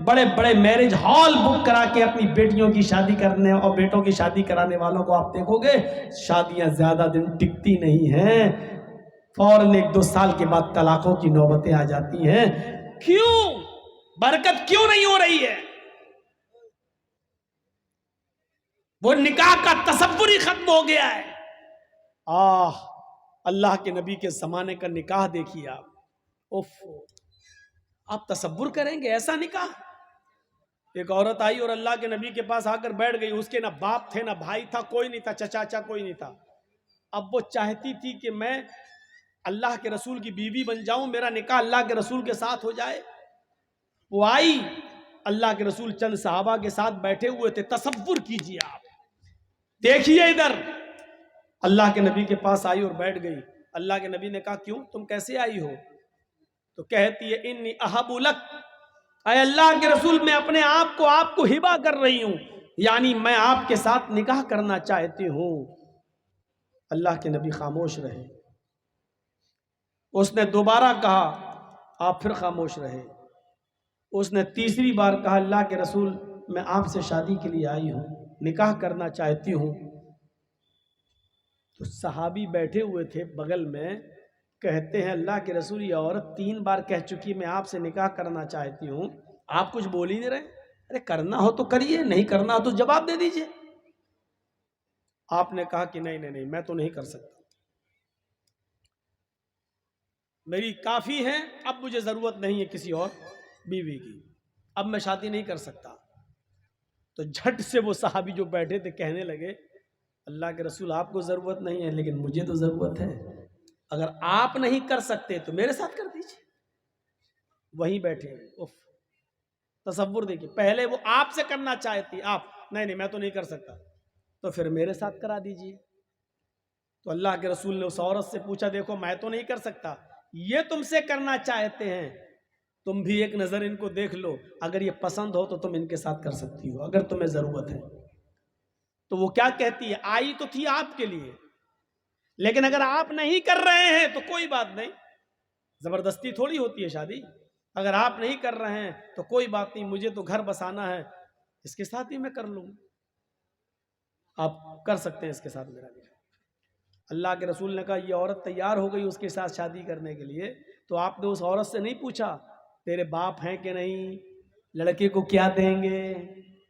بڑے بڑے میرج ہال بک کرا کے اپنی بیٹیوں کی شادی کرنے اور بیٹوں کی شادی کرانے والوں کو آپ دیکھو گے شادیاں زیادہ دن ٹکتی نہیں ہیں، فوراً 1-2 سال کے بعد طلاقوں کی نوبتیں آ جاتی ہیں. کیوں؟ برکت کیوں نہیں ہو رہی ہے؟ وہ نکاح کا تصور ہی ختم ہو گیا ہے. اللہ کے نبی کے زمانے کا نکاح دیکھیے آپ تصور کریں گے ایسا نکاح؟ ایک عورت آئی اور اللہ کے نبی کے پاس آ کر بیٹھ گئی. اس کے نہ باپ تھے نہ بھائی تھا, کوئی نہیں تھا, چچا کوئی نہیں تھا. اب وہ چاہتی تھی کہ میں اللہ کے رسول کی بیوی بن جاؤں, میرا نکاح اللہ کے رسول کے ساتھ ہو جائے. وہ آئی, اللہ کے رسول چند صحابہ کے ساتھ بیٹھے ہوئے تھے. تصور کیجئے آپ, دیکھیے ادھر, اللہ کے نبی کے پاس آئی اور بیٹھ گئی. اللہ کے نبی نے کہا کیوں, تم کیسے آئی ہو؟ تو کہتی ہے انی احب لک, اے اللہ کے رسول میں اپنے آپ کو ہبہ کر رہی ہوں, یعنی میں آپ کے ساتھ نکاح کرنا چاہتی ہوں. اللہ کے نبی خاموش رہے. اس نے دوبارہ کہا, آپ پھر خاموش رہے. اس نے تیسری بار کہا اللہ کے رسول میں آپ سے شادی کے لیے آئی ہوں, نکاح کرنا چاہتی ہوں. تو صحابی بیٹھے ہوئے تھے بغل میں, کہتے ہیں اللہ کے رسول یہ عورت 3 بار کہہ چکی میں آپ سے نکاح کرنا چاہتی ہوں, آپ کچھ بول ہی نہیں رہے. ارے کرنا ہو تو کریے, نہیں کرنا ہو تو جواب دے دیجئے. آپ نے کہا کہ نہیں میں تو نہیں کر سکتا, میری کافی ہے, اب مجھے ضرورت نہیں ہے کسی اور بیوی کی, اب میں شادی نہیں کر سکتا. تو جھٹ سے وہ صحابی جو بیٹھے تھے کہنے لگے اللہ کے رسول آپ کو ضرورت نہیں ہے لیکن مجھے تو ضرورت ہے, اگر آپ نہیں کر سکتے تو میرے ساتھ کر دیجئے. وہیں بیٹھے. تصور دیکھیے, پہلے وہ آپ سے کرنا چاہتی, آپ نہیں میں تو نہیں کر سکتا, تو پھر میرے ساتھ کرا دیجئے. تو اللہ کے رسول نے اس عورت سے پوچھا دیکھو میں تو نہیں کر سکتا, یہ تم سے کرنا چاہتے ہیں, تم بھی ایک نظر ان کو دیکھ لو, اگر یہ پسند ہو تو تم ان کے ساتھ کر سکتی ہو اگر تمہیں ضرورت ہے. تو وہ کیا کہتی ہے, آئی تو تھی آپ کے لیے, لیکن اگر آپ نہیں کر رہے ہیں تو کوئی بات نہیں, زبردستی تھوڑی ہوتی ہے شادی. اگر آپ نہیں کر رہے ہیں تو کوئی بات نہیں, مجھے تو گھر بسانا ہے, اس کے ساتھ ہی میں کر لوں, آپ کر سکتے ہیں اس کے ساتھ میرا نکاح. اللہ کے رسول نے کہا یہ عورت تیار ہو گئی اس کے ساتھ شادی کرنے کے لیے, تو آپ نے اس عورت سے نہیں پوچھا تیرے باپ ہیں کہ نہیں, لڑکے کو کیا دیں گے,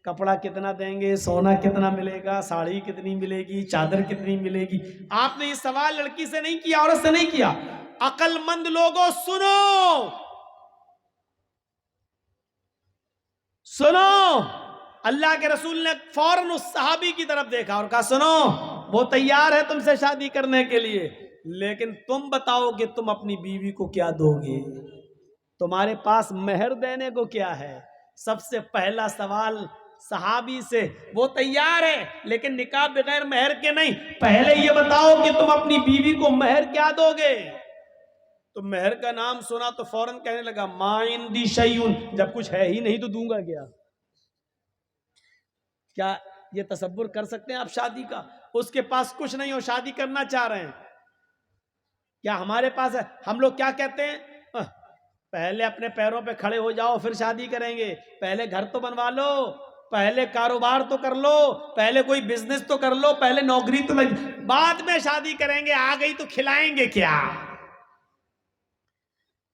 کپڑا کتنا دیں گے, سونا کتنا ملے گا, ساڑی کتنی ملے گی, چادر کتنی ملے گی. آپ نے یہ سوال لڑکی سے نہیں کیا, عورت سے نہیں کیا. عقل مند لوگوں سنو, اللہ کے رسول نے فوراً اس صحابی کی طرف دیکھا اور کہا سنو, وہ تیار ہے تم سے شادی کرنے کے لیے, لیکن تم بتاؤ کہ تم اپنی بیوی کو کیا دو گے, تمہارے پاس مہر دینے کو کیا ہے. سب سے پہلا سوال صحابی سے, وہ تیار ہے لیکن نکاح بغیر مہر کے نہیں, پہلے یہ بتاؤ کہ تم اپنی بیوی کو مہر کیا دو گے. تو مہر کا نام سنا تو فوراً کہنے لگا ما عندی شیء, جب کچھ ہے ہی نہیں تو دوں گا کیا. کیا یہ تصور کر سکتے ہیں آپ شادی کا, اس کے پاس کچھ نہیں ہو, شادی کرنا چاہ رہے ہیں, کیا ہمارے پاس ہے؟ ہم لوگ کیا کہتے ہیں, پہلے اپنے پیروں پہ کھڑے ہو جاؤ پھر شادی کریں گے, پہلے گھر تو بنوا لو, پہلے کاروبار تو کر لو, پہلے کوئی بزنس تو کر لو, پہلے نوکری تو لگ, بعد میں شادی کریں گے, آ گئی تو کھلائیں گے کیا.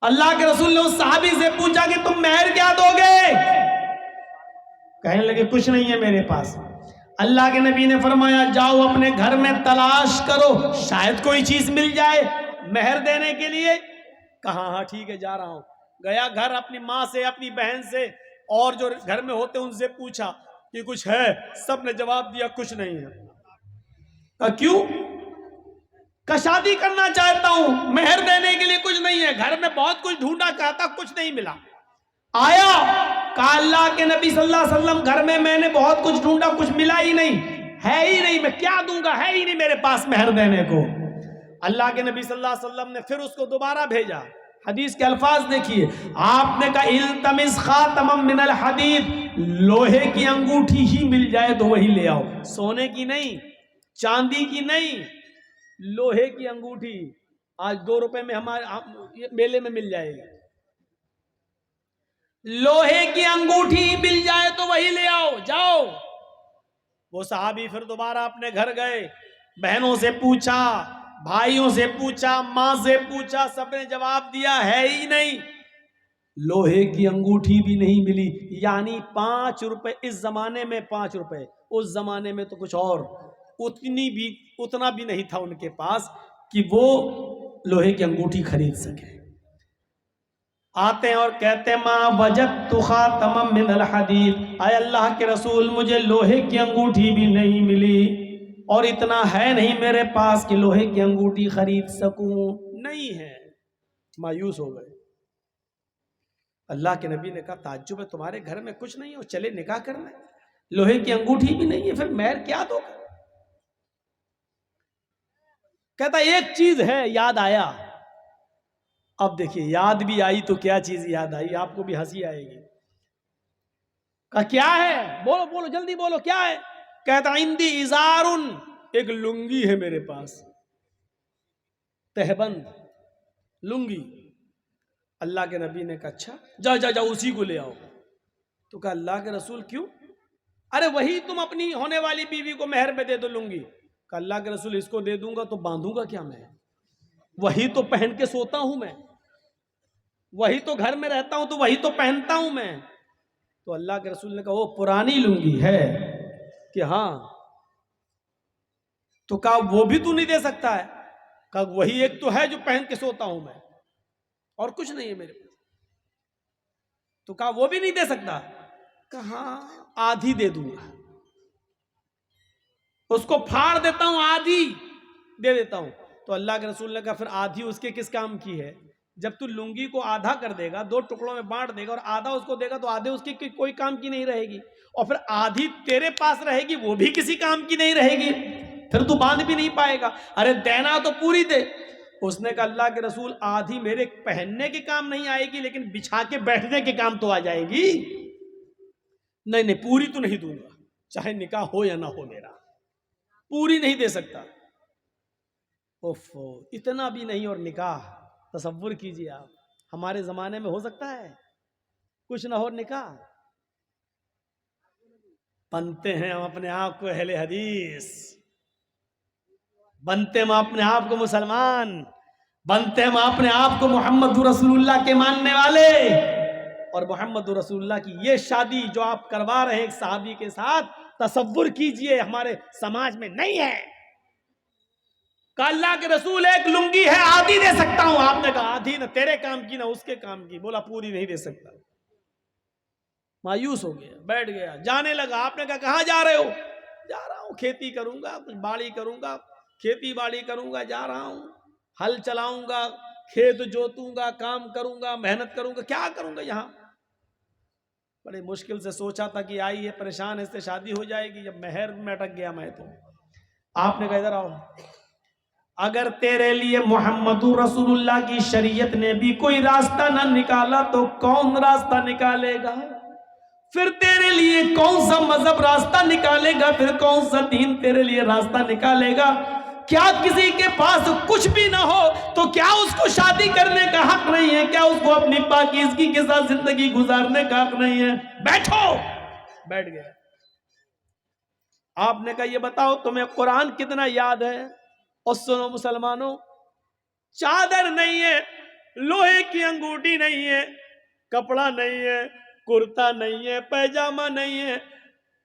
اللہ کے رسول نے اس صحابی سے پوچھا کہ تم مہر کیا دو گے, کہنے لگے کچھ نہیں ہے میرے پاس. اللہ کے نبی نے فرمایا جاؤ اپنے گھر میں تلاش کرو, شاید کوئی چیز مل جائے مہر دینے کے لیے. کہا ہاں ٹھیک ہے جا رہا ہوں. گیا گھر, اپنی ماں سے, اپنی بہن سے اور جو گھر میں ہوتے ان سے پوچھا کہ کچھ ہے, سب نے جواب دیا کچھ نہیں ہے. کہا کیوں؟ کہ شادی کرنا چاہتا ہوں, مہر دینے کے لیے کچھ نہیں ہے, گھر میں بہت کچھ ڈھونڈا چاہتا کچھ نہیں ملا. آیا, کہا اللہ کے نبی صلی اللہ علیہ وسلم گھر میں نے بہت کچھ ڈھونڈا, کچھ ملا ہی نہیں, ہے ہی نہیں, میں کیا دوں گا, ہے ہی نہیں میرے پاس مہر دینے کو. اللہ کے نبی صلی اللہ علیہ وسلم نے پھر اس کو دوبارہ بھیجا. حدیث کے الفاظ دیکھیے, آپ نے کہا التمس خاتما من الحدید, لوہے کی انگوٹھی ہی مل جائے تو وہی لے آؤ, سونے کی نہیں, چاندی کی نہیں, لوہے کی انگوٹھی. آج 2 روپے میں ہمارے میلے میں مل جائے گی. لوہے کی انگوٹھی مل جائے تو وہی لے آؤ, جاؤ. وہ صحابی پھر دوبارہ اپنے گھر گئے, بہنوں سے پوچھا, بھائیوں سے پوچھا, ماں سے پوچھا, سب نے جواب دیا ہے ہی نہیں. لوہے کی انگوٹھی بھی نہیں ملی, یعنی 5 روپے, اس زمانے میں 5 روپے, اس زمانے میں تو کچھ اور, اتنا بھی نہیں تھا ان کے پاس کہ وہ لوہے کی انگوٹھی خرید سکے. آتے ہیں اور کہتے ہیں ما وجدت خاتما من الحدید، اے اللہ کے رسول مجھے لوہے کی انگوٹھی بھی نہیں ملی، اور اتنا ہے نہیں میرے پاس کہ لوہے کی انگوٹھی خرید سکوں. نہیں ہے. مایوس ہو گئے. اللہ کے نبی نے کہا تعجب ہے، تمہارے گھر میں کچھ نہیں ہو، چلے نکاح کرنا ہے، لوہے کی انگوٹھی بھی نہیں ہے، پھر مہر کیا دو گا؟ کہتا ایک چیز ہے، یاد آیا. اب دیکھیے یاد بھی آئی تو کیا چیز یاد آئی، آپ کو بھی ہنسی آئے گی. کہا کیا ہے؟ بولو بولو جلدی بولو کیا ہے؟ کہتا عندی ازارن، ایک لنگی ہے میرے پاس، تہبند لنگی. اللہ کے نبی نے کہا اچھا جا جا جا اسی کو لے آؤ. تو کہا اللہ کے رسول کیوں؟ ارے وہی تم اپنی ہونے والی بیوی کو مہر میں دے دو لنگی. کہا اللہ کے رسول اس کو دے دوں گا تو باندھوں گا کیا میں؟ وہی تو پہن کے سوتا ہوں میں، وہی تو گھر میں رہتا ہوں تو وہی تو پہنتا ہوں میں. تو اللہ کے رسول نے کہا وہ پرانی لنگی ہے کہ ہاں. تو کہا وہ بھی تو نہیں دے سکتا ہے؟ کہا وہی ایک تو ہے جو پہن کے سوتا ہوں میں، اور کچھ نہیں ہے میرے پاس. تو کہا وہ بھی نہیں دے سکتا؟ کہا آدھی دے دوں گا، اس کو پھاڑ دیتا ہوں، آدھی دے دیتا ہوں. تو اللہ کے رسول نے کہا پھر آدھی اس کے کس کام کی ہے؟ جب تو لنگی کو آدھا کر دے گا، 2 ٹکڑوں میں بانٹ دے گا اور آدھا اس کو دے گا تو آدھے اس کی کوئی کام کی نہیں رہے گی، اور پھر آدھی تیرے پاس رہے گی وہ بھی کسی کام کی نہیں رہے گی، پھر تو باندھ بھی نہیں پائے گا. ارے دینا تو پوری دے. اس نے کہا اللہ کے رسول آدھی میرے پہننے کے کام نہیں آئے گی لیکن بچھا کے بیٹھنے کے کام تو آ جائے گی. نہیں نہیں پوری تو نہیں دوں گا، چاہے نکاح ہو یا نہ ہو، میرا پوری نہیں دے سکتا. اتنا بھی نہیں. اور نکاح تصور کیجئے آپ، ہمارے زمانے میں ہو سکتا ہے کچھ نہ ہو نکاح؟ بنتے ہیں ہم اپنے آپ کو اہل حدیث، بنتے ہم اپنے آپ کو مسلمان، بنتے ہم اپنے آپ کو محمد رسول اللہ کے ماننے والے. اور محمد رسول اللہ کی یہ شادی جو آپ کروا رہے ہیں ایک صحابی کے ساتھ، تصور کیجئے ہمارے سماج میں نہیں ہے. کہ اللہ کے رسول ایک لنگی ہے آدھی دے سکتا ہوں. آپ نے کہا آدھی نہ تیرے کام کی نہ اس کے کام کی. بولا پوری نہیں دے سکتا. مایوس ہو گیا، بیٹھ گیا، جانے لگا. آپ نے کہا کہاں جا رہے ہو؟ جا رہا ہوں کھیتی کروں گا، کچھ باڑی کروں گا، کھیتی باڑی کروں گا، جا رہا ہوں، ہل چلاؤں گا، کھیت جوتوں گا، کام کروں گا، محنت کروں گا. کیا کروں گا یہاں؟ بڑے مشکل سے سوچا تھا کہ آئی ہے پریشان، اس سے شادی ہو جائے گی. جب مہر میں اٹک گیا میں تو آپ نے کہا ادھر آؤ، اگر تیرے لیے محمد رسول اللہ کی شریعت نے بھی کوئی راستہ نہ نکالا تو کون راستہ نکالے گا؟ پھر تیرے لیے کون سا مذہب راستہ نکالے گا؟ پھر کون سا دین تیرے لیے راستہ نکالے گا؟ کیا کسی کے پاس کچھ بھی نہ ہو تو کیا اس کو شادی کرنے کا حق نہیں ہے؟ کیا اس کو اپنی پاکیزگی کے ساتھ زندگی گزارنے کا حق نہیں ہے؟ بیٹھو. بیٹھ گیا. آپ نے کہا یہ بتاؤ تمہیں قرآن کتنا یاد ہے؟ اور سنو مسلمانوں، چادر نہیں ہے، لوہے کی انگوٹھی نہیں ہے، کپڑا نہیں ہے، کرتا نہیں ہے، پیجامہ نہیں ہے،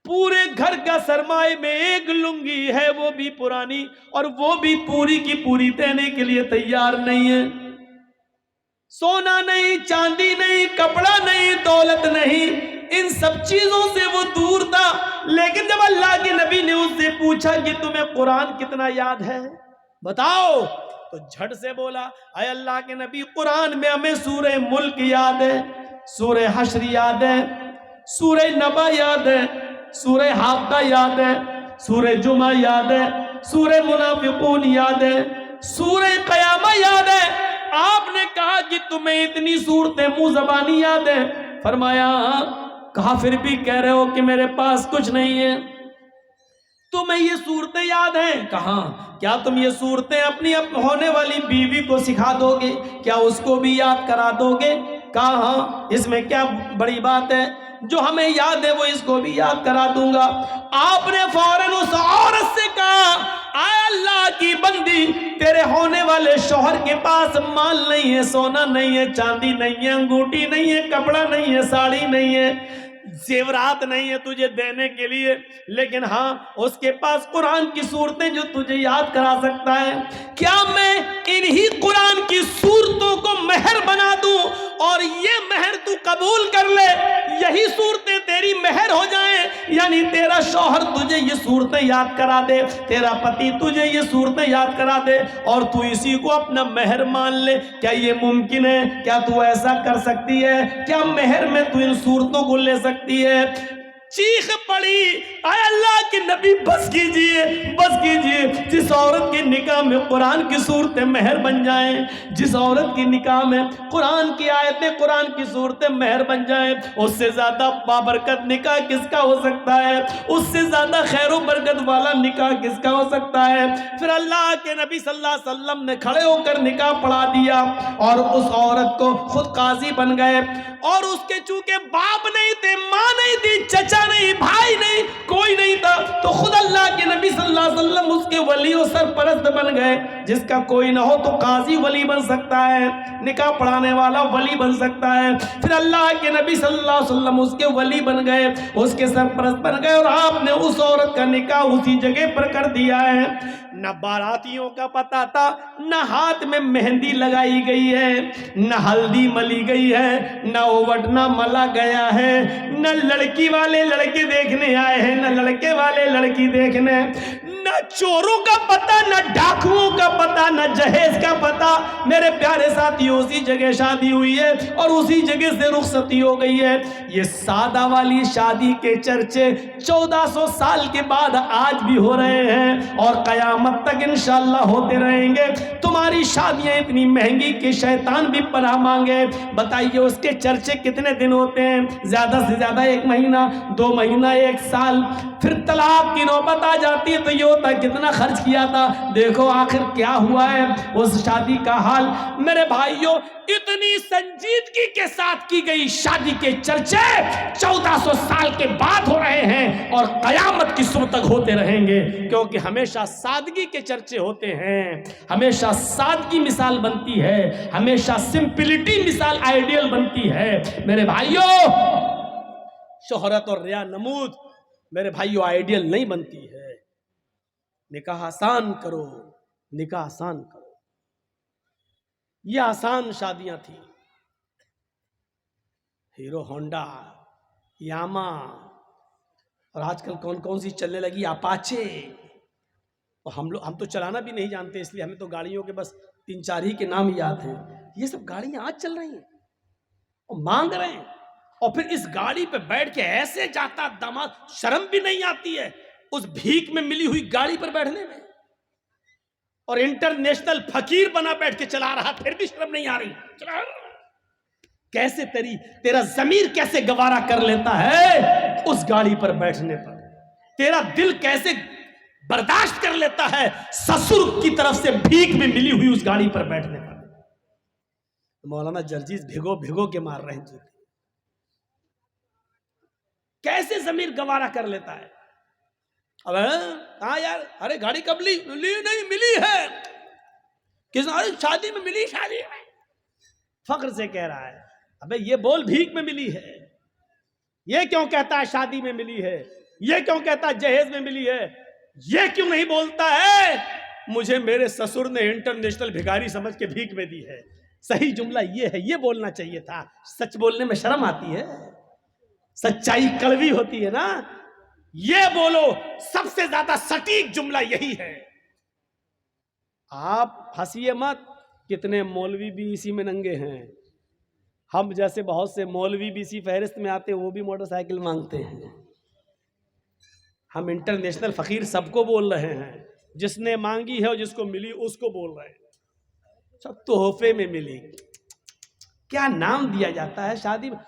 پورے گھر کا سرمائے میں ایک لنگی ہے، وہ بھی پرانی، اور وہ بھی پوری کی پوری دینے کے لیے تیار نہیں ہے. سونا نہیں، چاندی نہیں، کپڑا نہیں، دولت نہیں، ان سب چیزوں سے وہ دور تھا. لیکن جب اللہ کے نبی نے اس سے پوچھا کہ تمہیں قرآن کتنا یاد ہے بتاؤ، تو جھٹ سے بولا اے اللہ کے نبی قرآن میں ہمیں سورہ ملک یاد ہے، سورہ حشر یاد ہے، سورہ نبا یاد ہے، سورہ حاقہ یاد ہے، سورہ جمعہ یاد ہے، سورہ منافقون یاد ہے، سورہ قیامہ یاد ہے. آپ نے کہا کہ تمہیں اتنی صورتیں منہ زبانی یاد ہے؟ فرمایا کہا پھر بھی کہہ رہے ہو کہ میرے پاس کچھ نہیں ہے. تمہیں یہ صورتیں یاد ہیں؟ کہاں. کیا تم یہ صورتیں اپنی ہونے والی بیوی کو سکھا دو گے؟ کیا اس کو بھی یاد کرا دو گے؟ کہا ہاں، اس میں کیا بڑی بات ہے، جو ہمیں یاد ہے وہ اس کو بھی یاد کرا دوں گا. آپ نے فوراً اس عورت سے کہا اے اللہ کی بندی، تیرے ہونے والے شوہر کے پاس مال نہیں ہے، سونا نہیں ہے، چاندی نہیں ہے، انگوٹھی نہیں ہے، کپڑا نہیں ہے، ساڑی نہیں ہے، زیورات نہیں ہے تجھے دینے کے لیے، لیکن ہاں اس کے پاس قرآن کی صورتیں جو تجھے یاد کرا سکتا ہے. کیا میں انہی قرآن کی صورتوں کو مہر بنا دوں اور یہ مہر تو قبول کر لے، یہی صورتیں تیری مہر ہو جائیں؟ یعنی تیرا شوہر تجھے یہ صورتیں یاد کرا دے، تیرا پتی تجھے یہ صورتیں یاد کرا دے اور تو اسی کو اپنا مہر مان لے. کیا یہ ممکن ہے؟ کیا تو ایسا کر سکتی ہے؟ کیا مہر میں تو ان صورتوں کو لے سکتی ہے؟ چیخ پڑی، اے اللہ کے نبی بس کیجئے، بس کیجئے. جس عورت کے نکاح میں قرآن کی صورتیں مہر بن جائیں، جس عورت کی نکاح میں قرآن کی آیتیں، قرآن کی صورتیں مہر بن جائیں، اس سے زیادہ بابرکت نکاح کس کا ہو سکتا ہے؟ اس سے زیادہ خیر و برکت والا نکاح کس کا ہو سکتا ہے؟ پھر اللہ کے نبی صلی اللہ علیہ وسلم نے کھڑے ہو کر نکاح پڑھا دیا اور اس عورت کو خود قاضی بن گئے. اور اس کے چونکہ باپ نہیں تھے، ماں نہیں تھی، چچا نہیں، بھائی نہیں، کوئی نہیں تھا، تو خود اللہ کے نبی صلی اللہ علیہ وسلم اس کے ولی و سرپرست بن گئے. جس کا کوئی نہ ہو تو قاضی ولی بن سکتا ہے، نکاح پڑھانے والا ولی بن سکتا ہے. پھر اللہ کے نبی صلی اللہ علیہ وسلم اس کے ولی بن گئے، اس کے سرپرست بن گئے، اور آپ نے اس عورت کا نکاح اسی جگہ پر کر دیا ہے. نہ باراتیوں کا پتہ تھا، نہ ہاتھ میں مہندی لگائی گئی ہے، نہ ہلدی ملی گئی ہے، نہ اوڑنا ملا گیا ہے، نہ لڑکی والے لڑکے دیکھنے آئے ہیں، نہ لڑکے والے لڑکی دیکھنے، نہ چوروں کا پتہ، نہ ڈاکوؤں کا پتہ، نہ جہیز کا پتہ. میرے پیارے ساتھیوں، اسی جگہ شادی ہوئی ہے اور اسی جگہ سے رخصتی ہو گئی ہے. یہ سادہ والی شادی کے چرچے 1400 سال کے بعد آج بھی ہو رہے ہیں اور قیامت تک انشاءاللہ ہوتے رہیں گے. تمہاری شادیاں اتنی مہنگی کہ شیطان بھی پناہ مانگے. بتائیے اس کے چرچے کتنے دن ہوتے ہیں؟ زیادہ سے زیادہ 1 مہینہ، 2 مہینہ، 1 سال. پھر طلاق کی نوبت آ جاتی ہے تو یہ ہوتا ہے کتنا خرچ کیا تھا، دیکھو آخر کیا ہوا ہے اس شادی کا حال. میرے بھائیوں، اتنی سنجیدگی کے ساتھ کی گئی شادی کے چرچے 1400 سال کے بعد ہو رہے ہیں اور قیامت کی صبح تک ہوتے رہیں گے، کیونکہ ہمیشہ سادگی کے چرچے ہوتے ہیں، ہمیشہ سادگی مثال بنتی ہے، ہمیشہ سمپلٹی مثال آئیڈیل بنتی ہے. میرے بھائیوں، شہرت اور ریا نمود میرے بھائیوں آئیڈیل نہیں بنتی ہے. نکاح آسان کرو، نکاح آسان کرو. یہ آسان شادیاں تھیں. ہیرو ہونڈا، یاما، اور آج کل کون کون سی چلنے لگی، اپاچے. اور ہم تو چلانا بھی نہیں جانتے، اس لیے ہمیں تو گاڑیوں کے بس 3-4 ہی کے نام یاد ہیں. یہ سب گاڑیاں آج چل رہی ہیں اور مانگ رہے ہیں، اور پھر اس گاڑی پہ بیٹھ کے ایسے جاتا داماد، شرم بھی نہیں آتی ہے اس بھیک میں ملی ہوئی گاڑی پر بیٹھنے میں. اور انٹرنیشنل فقیر بنا بیٹھ کے چلا رہا، پھر بھی شرم نہیں آ رہی. کیسے تیرا ضمیر کیسے گوارا کر لیتا ہے اس گاڑی پر بیٹھنے پر؟ تیرا دل کیسے برداشت کر لیتا ہے سسر کی طرف سے بھیک میں ملی ہوئی اس گاڑی پر بیٹھنے پر؟ مولانا جرجیز بھگو بھگو کے مار رہے ہیں. کیسے ضمیر گوارا کر لیتا ہے؟ اب ہاں یار، ارے گاڑی کب لی نہیں ملی ہے، کس ارے شادی میں ملی، شادی میں فخر سے کہہ رہا ہے. ابے یہ بول بھیک میں ملی ہے، یہ کیوں کہتا ہے شادی میں ملی ہے، یہ کیوں کہتا ہے جہیز میں ملی ہے، یہ کیوں نہیں بولتا ہے مجھے میرے سسر نے انٹرنیشنل بھکاری سمجھ کے بھیک میں دی ہے؟ صحیح جملہ یہ ہے، یہ بولنا چاہیے تھا. سچ بولنے میں شرم آتی ہے، سچائی کڑوی ہوتی ہے نا. یہ بولو، سب سے زیادہ سٹیک جملہ یہی ہے. آپ ہنسیے مت، کتنے مولوی بھی اسی میں ننگے ہیں. ہم جیسے بہت سے مولوی بھی اسی فہرست میں آتے ہیں، وہ بھی موٹر سائیکل مانگتے ہیں. ہم انٹرنیشنل فقیر سب کو بول رہے ہیں، جس نے مانگی ہے اور جس کو ملی اس کو بول رہے ہیں. سب تحفے میں ملی. کیا نام دیا جاتا ہے شادی میں؟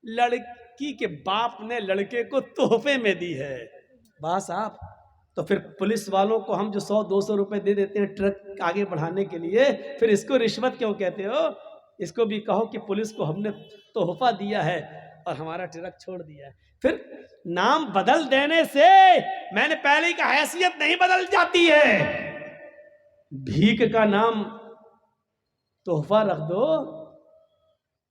لڑکی کے باپ نے لڑکے کو تحفے میں دی ہے. بس آپ تو پھر پولیس والوں کو ہم جو 100-200 روپے دے دیتے ہیں ٹرک آگے بڑھانے کے لیے، پھر اس کو رشوت کیوں کہتے ہو؟ اس کو بھی کہو کہ پولیس کو ہم نے تحفہ دیا ہے اور ہمارا ٹرک چھوڑ دیا ہے. پھر نام بدل دینے سے میں نے پہلے کا حیثیت نہیں بدل جاتی ہے. بھیک کا نام تحفہ رکھ دو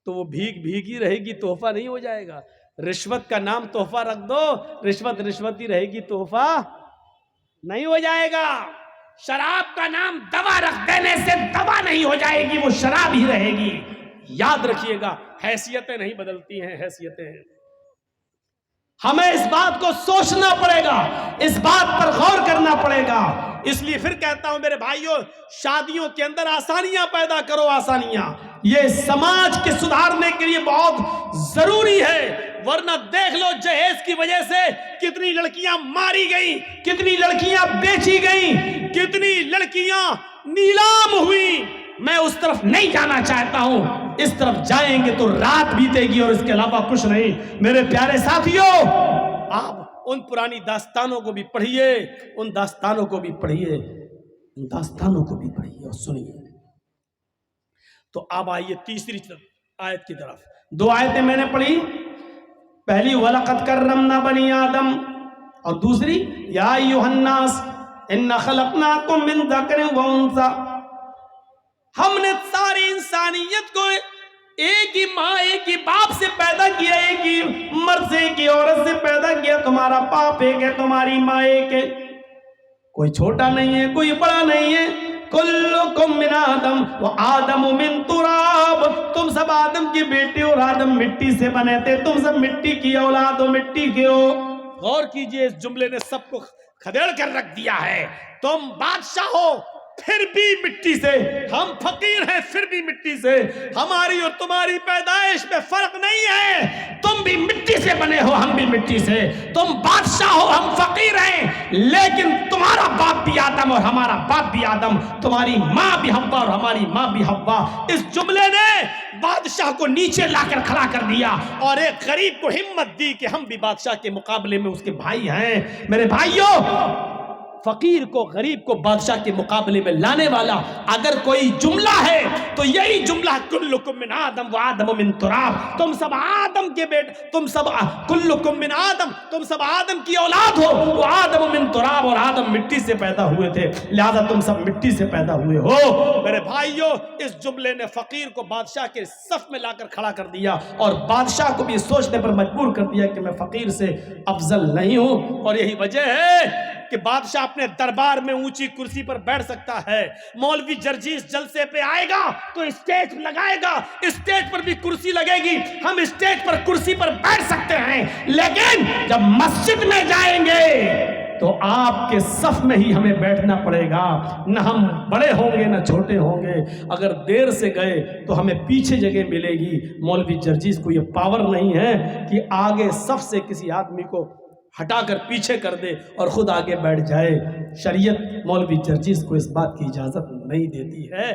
تو وہ بھیک بھیک ہی رہے گی، تحفہ نہیں ہو جائے گا. رشوت کا نام تحفہ رکھ دو، رشوت رشوت ہی رہے گی، تحفہ نہیں ہو جائے گا۔ شراب کا نام دوا رکھ دینے سے دوا نہیں ہو جائے گی، وہ شراب ہی رہے گی۔ یاد رکھیے گا، حیثیتیں نہیں بدلتی ہیں، حیثیتیں ہیں۔ ہمیں اس بات کو سوچنا پڑے گا، اس بات پر غور کرنا پڑے گا۔ اس لیے پھر کہتا ہوں میرے بھائیوں، شادیوں کے اندر آسانیاں پیدا کرو، آسانیاں۔ یہ سماج کے سدھارنے کے لیے بہت ضروری ہے، ورنہ دیکھ لو جہیز کی وجہ سے کتنی لڑکیاں ماری گئیں، کتنی لڑکیاں بیچی گئیں، کتنی لڑکیاں نیلام ہوئی۔ میں اس طرف نہیں جانا چاہتا ہوں، اس طرف جائیں گے تو رات بیتے گی اور اس کے علاوہ کچھ نہیں۔ میرے پیارے ساتھیوں، آپ ان پرانی داستانوں کو بھی پڑھیے، ان داستانوں کو بھی پڑھیے، ان داستانوں کو بھی پڑھیے اور سنیے۔ تو اب آئیے تیسری آیت کی طرف۔ دو آیتیں میں نے پڑھی، پہلی وَلَقَدْ كَرَّمْنَا بَنِي آدم، اور دوسری یا ایھا الناس اِنَّا خَلَقْنَاكُم مِّن ذَكَرٍ وَأُنثىٰ۔ ہم نے ساری انسانیت کو ایک ہی ماں ایک ہی باپ سے پیدا کیا، ایک ہی مرد سے ایک ہی عورت سے پیدا کیا۔ تمہارا باپ ایک ہے، تمہاری ماں ایک ہے، کوئی چھوٹا نہیں ہے، کوئی بڑا نہیں ہے۔ کلکم من آدم وآدم من تراب، تم سب آدم کے بیٹے اور آدم مٹی سے بنے تھے، تم سب مٹی کی اولاد ہو، مٹی کے ہو۔ غور کیجئے، اس جملے نے سب کو کھدیڑ کر رکھ دیا ہے۔ تم بادشاہ ہو پھر بھی مٹی سے، ہم فقیر ہیں پھر بھی مٹی سے، ہماری اور تمہاری پیدائش میں فرق نہیں ہے۔ تم بھی مٹی سے بنے ہو، ہم بھی مٹی سے۔ تم بادشاہ ہو، ہم فقیر ہیں، لیکن تمہارا باپ بھی آدم اور ہمارا باپ بھی آدم، تمہاری ماں بھی حوا اور ہماری ماں بھی حوا۔ اس جملے نے بادشاہ کو نیچے لا کر کھڑا کر دیا اور ایک غریب کو ہمت دی کہ ہم بھی بادشاہ کے مقابلے میں اس کے بھائی ہیں۔ میرے بھائیوں، فقیر کو، غریب کو بادشاہ کے مقابلے میں لانے والا اگر کوئی جملہ ہے تو یہی جملہ کلکم من آدم و آدم من تراب، تم سب آدم کے بیٹے، تم سب کلکم من آدم، تم سب آدم کی اولاد ہو، وہ آدم من تراب، اور آدم مٹی سے پیدا ہوئے تھے، لہذا تم سب مٹی سے پیدا ہوئے ہو۔ میرے بھائیوں، اس جملے نے فقیر کو بادشاہ کے صف میں لا کر کھڑا کر دیا اور بادشاہ کو بھی سوچنے پر مجبور کر دیا کہ میں فقیر سے افضل نہیں ہوں۔ اور یہی وجہ ہے کہ بادشاہ اپنے دربار میں اونچی کرسی پر بیٹھ سکتا ہے، مولوی جرجیس جلسے پہ آئے گا تو اسٹیج لگائے گا، اسٹیج پر بھی کرسی لگے گی، ہم اسٹیج پر کرسی پر بیٹھ سکتے ہیں، لیکن جب مسجد میں جائیں گے تو آپ کے صف میں ہی ہمیں بیٹھنا پڑے گا، نہ ہم بڑے ہوں گے نہ چھوٹے ہوں گے۔ اگر دیر سے گئے تو ہمیں پیچھے جگہ ملے گی۔ مولوی جرجیس کو یہ پاور نہیں ہے کہ آگے صف سے کسی آدمی کو ہٹا کر پیچھے کر دے اور خود آگے بیٹھ جائے۔ شریعت مولوی جرجیس کو اس بات کی اجازت نہیں دیتی ہے۔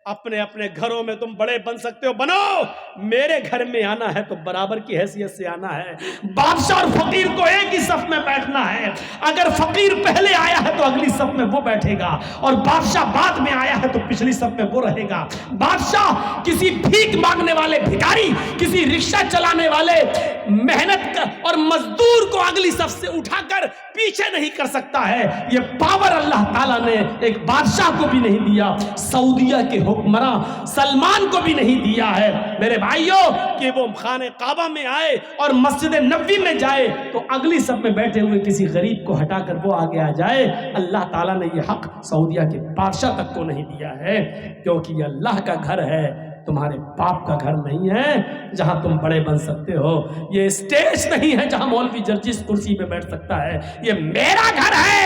اپنے اپنے گھروں میں تم بڑے بن سکتے ہو، بنو، میرے گھر میں آنا ہے تو برابر کی حیثیت سے آنا ہے۔ بادشاہ اور فقیر کو ایک ہی صف میں بیٹھنا ہے۔ اگر فقیر پہلے آیا ہے تو اگلی صف میں وہ بیٹھے گا، اور بادشاہ بعد میں آیا ہے تو پچھلی صف میں وہ رہے گا۔ بادشاہ کسی بھیک مانگنے والے بھکاری، کسی رکشہ چلانے والے محنت اور مزدور کو اگلی صف سے اٹھا کر پیچھے نہیں کر سکتا ہے۔ یہ پاور اللہ تعالیٰ نے ایک بادشاہ کو بھی نہیں دیا، سعودیہ کے حکمراں سلمان کو بھی نہیں دیا ہے۔ میرے بھائیوں، کہ وہ خانہ کعبہ میں آئے اور مسجد نبوی میں جائے تو اگلی صف میں بیٹھے ہوئے کسی غریب کو ہٹا کر وہ آگے آ جائے، اللہ تعالیٰ نے یہ حق سعودیہ کے بادشاہ تک کو نہیں دیا ہے، کیونکہ یہ اللہ کا گھر ہے، تمہارے باپ کا گھر نہیں ہے جہاں تم بڑے بن سکتے ہو۔ یہ اسٹیج نہیں ہے جہاں مولوی جرجیس کرسی پہ بیٹھ سکتا ہے، یہ میرا گھر ہے۔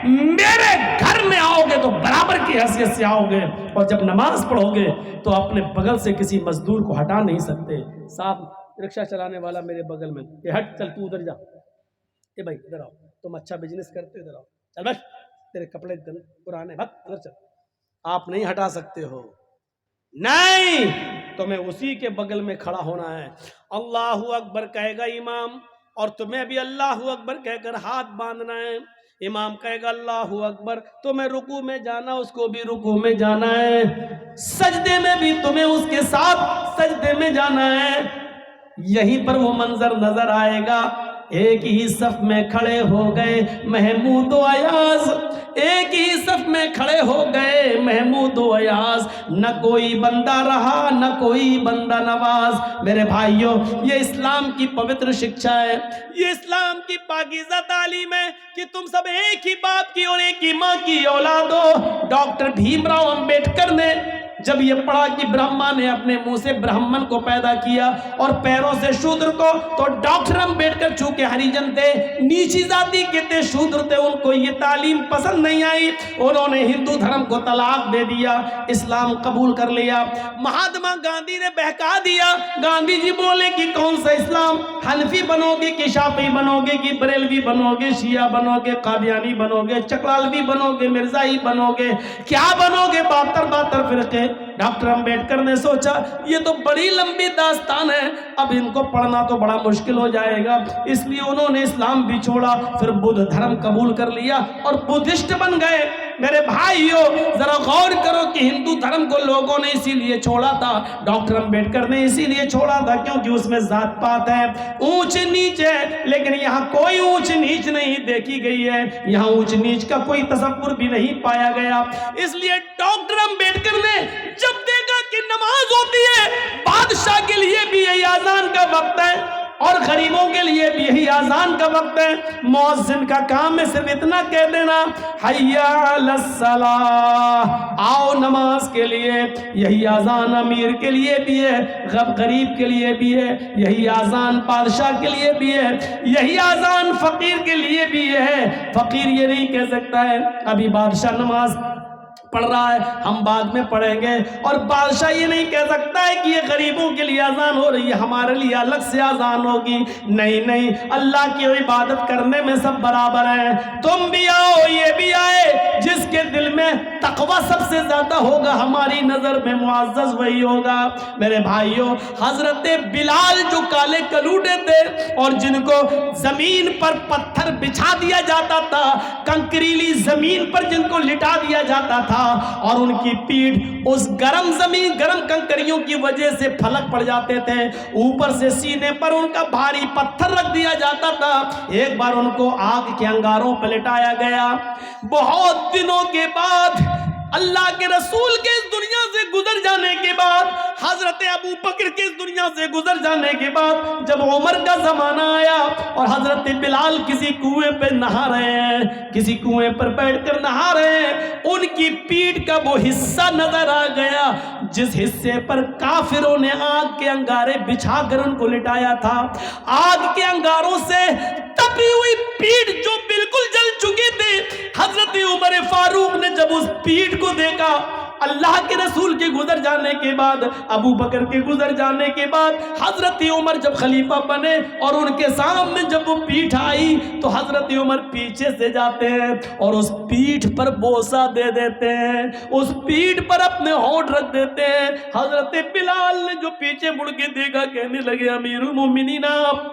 میرے گھر میں آؤ گے تو برابر کی حیثیت سے آؤ گے، اور جب نماز پڑھو گے تو اپنے بغل سے کسی مزدور کو ہٹا نہیں سکتے۔ صاحب رکشہ چلانے والا میرے بغل میں، یہ ہٹ، چل تو ادھر جا، اے بھائی ادھر آؤ، تم اچھا بزنس کرتے، ادھر آؤ، چل بس، تیرے کپڑے پرانے، بھگ ادھر چل۔ آپ نہیں ہٹا سکتے ہو، نہیں، تمہیں اسی کے بغل میں کھڑا ہونا ہے۔ اللہ اکبر کہے گا امام، اور تمہیں بھی اللہ اکبر کہہ کر ہاتھ باندھنا ہے۔ امام کہے گا اللہ اکبر، تمہیں رکوع میں جانا، اس کو بھی رکوع میں جانا ہے، سجدے میں بھی تمہیں اس کے ساتھ سجدے میں جانا ہے۔ یہیں پر وہ منظر نظر آئے گا ایک ہی صف میں کھڑے ہو گئے محمود و ایاز، ایک ہی صف میں کھڑے ہو گئے محمود و ایاز، نہ کوئی بندہ رہا نہ کوئی بندہ نواز۔ میرے بھائیوں، یہ اسلام کی پوتر شکشا ہے، یہ اسلام کی پاکیزہ تعلیم ہے کہ تم سب ایک ہی باپ کی اور ایک ہی ماں کی اولاد ہو۔ ڈاکٹر بھیم راؤ امبیڈکر نے جب یہ پڑھا کہ برہما نے اپنے منہ سے برہمن کو پیدا کیا اور پیروں سے شودر کو، تو ڈاکٹر امبیڈکر چونکہ ہریجن تھے، نیچی ذاتی کے تھے، شودر تھے، ان کو یہ تعلیم پسند نہیں آئی، انہوں نے ہندو دھرم کو طلاق دے دیا، اسلام قبول کر لیا۔ مہاتما گاندھی نے بہکا دیا، گاندھی جی بولے کہ کون سا اسلام، حنفی بنو گے کہ شافعی بنو گے کہ بریلوی بنو گے، شیعہ بنو گے، قادیانی بنو گے، چکلالوی بنو گے، مرزائی بنو گے، کیا بنو گے؟ 72 فرقے۔ ڈاکٹر امبیڈکر نے سوچا یہ تو بڑی لمبی داستان ہے، اب ان کو پڑھنا تو بڑا مشکل ہو جائے گا، اس لیے انہوں نے اسلام بھی چھوڑا، پھر بدھ دھرم قبول کر لیا اور بدھسٹ بن گئے۔ میرے بھائیو ذرا غور کرو کہ ہندو دھرم کو لوگوں نے اسی لیے چھوڑا تھا، ڈاکٹر امبیڈکر نے اسی لیے چھوڑا تھا کیونکہ اس میں ذات پات ہے، اونچ نیچ ہے، لیکن یہاں کوئی اونچ نیچ نہیں دیکھی گئی ہے، یہاں اونچ نیچ کا کوئی تصور بھی نہیں پایا گیا۔ اس لیے ڈاکٹر امبیڈکر نے جب دیکھا کہ نماز ہوتی ہے، بادشاہ کے لیے بھی یہی اذان کا وقت ہے اور غریبوں کے لیے بھی یہی اذان کا وقت ہے، مؤذن کا کام ہے صرف اتنا کہہ دینا حی علی الصلاۃ، آؤ نماز کے لیے۔ یہی اذان امیر کے لیے بھی ہے، غریب کے لیے بھی ہے، یہی اذان بادشاہ کے لیے بھی ہے، یہی اذان فقیر کے لیے بھی ہے۔ فقیر یہ نہیں کہہ سکتا ہے ابھی بادشاہ نماز پڑھ رہا ہے ہم بعد میں پڑھیں گے، اور بادشاہ یہ نہیں کہہ سکتا ہے کہ یہ غریبوں کے لیے اذان ہو رہی ہے ہمارے لیے الگ سے اذان ہوگی، نہیں نہیں، اللہ کی عبادت کرنے میں سب برابر ہیں، تم بھی آؤ یہ بھی آئے، جس کے دل میں تقوی سب سے زیادہ ہوگا ہماری نظر میں معزز وہی ہوگا۔ میرے بھائیوں، حضرت بلال جو کالے کلوٹے تھے اور جن کو زمین پر پتھر بچھا دیا جاتا تھا، کنکریلی زمین پر جن کو لٹا دیا جاتا تھا اور ان کی پیٹھ اس گرم زمین گرم کنکریوں کی وجہ سے پھلک پڑ جاتے تھے، اوپر سے سینے پر ان کا بھاری پتھر رکھ دیا جاتا تھا، ایک بار ان کو آگ کے انگاروں پر لٹایا گیا۔ بہت دنوں کے بعد اللہ کے رسول کے اس دنیا سے گزر جانے کے بعد، حضرت ابو بکر کے اس دنیا سے گزر جانے کے بعد، جب عمر کا زمانہ آیا اور حضرت بلال کسی کنویں پہ نہا رہے ہیں، کسی کنویں پر بیٹھ کر نہا رہے ہیں، ان کی پیٹھ کا وہ حصہ نظر آ گیا جس حصے پر کافروں نے آگ کے انگارے بچھا کر ان کو لٹایا تھا۔ آگ کے انگاروں سے تپی ہوئی پیٹھ جو بالکل جل چکی تھی، حضرت عمر فاروق نے جب اس پیٹھ کو دیکھا، اللہ کے رسول کے گزر جانے کے بعد، ابو بکر کے گزر جانے کے بعد، حضرت عمر جب خلیفہ بنے اور ان کے سامنے جب وہ پیٹھ آئی تو حضرت عمر پیچھے سے جاتے ہیں اور اس پیٹھ پر بوسہ دے دیتے ہیں، اس پیٹھ پر اپنے ہونٹ رکھ دیتے ہیں۔ حضرت بلال نے جو پیچھے مڑ کے دیکھا کہنے لگے امیر المومنین آپ۔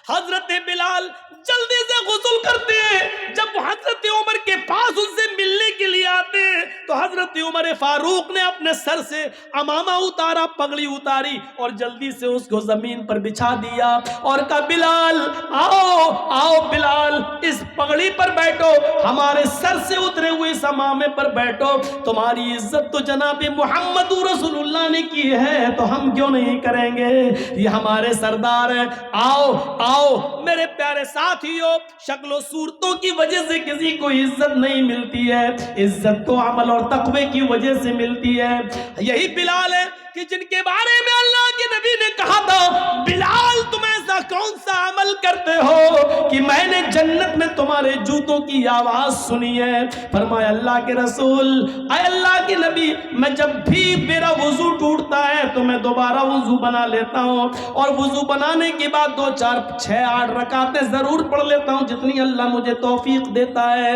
حضرت بلال جلدی سے غسل کرتے ہیں، جب حضرت عمر کے پاس ان سے ملنے کے لیے آتے ہیں تو حضرت عمر فاروق نے اپنے سر سے امامہ اتارا، پگڑی اتاری اور جلدی سے اس کو زمین پر بچھا دیا اور کہا بلال آؤ آؤ بلال، اس پگڑی پر بیٹھو، ہمارے سر سے اترے ہوئے اس امامے پر بیٹھو، تمہاری عزت تو جناب محمد رسول اللہ نے کی ہے تو ہم کیوں نہیں کریں گے، یہ ہمارے سردار ہیں، آؤ آؤ۔ میرے پیارے ساتھیوں، شکل و صورتوں کی وجہ سے کسی کو عزت نہیں ملتی ہے، عزت تو عمل اور تقوی کی وجہ سے ملتی ہے۔ یہی بلال ہے کہ جن کے بارے میں اللہ کے نبی نے کہا تھا بلال تم ایسا کون سا عمل کرتے ہو کہ میں نے جنت میں تمہارے جوتوں کی آواز سنی ہے۔ فرمایا اللہ کے رسول، اے اللہ کے نبی، میں جب بھی میرا وضو ٹوٹتا ہے تو میں دوبارہ وضو بنا لیتا ہوں اور وضو بنانے کے بعد 2 4 6 8 رکعتیں ضرور پڑھ لیتا ہوں جتنی اللہ مجھے توفیق دیتا ہے۔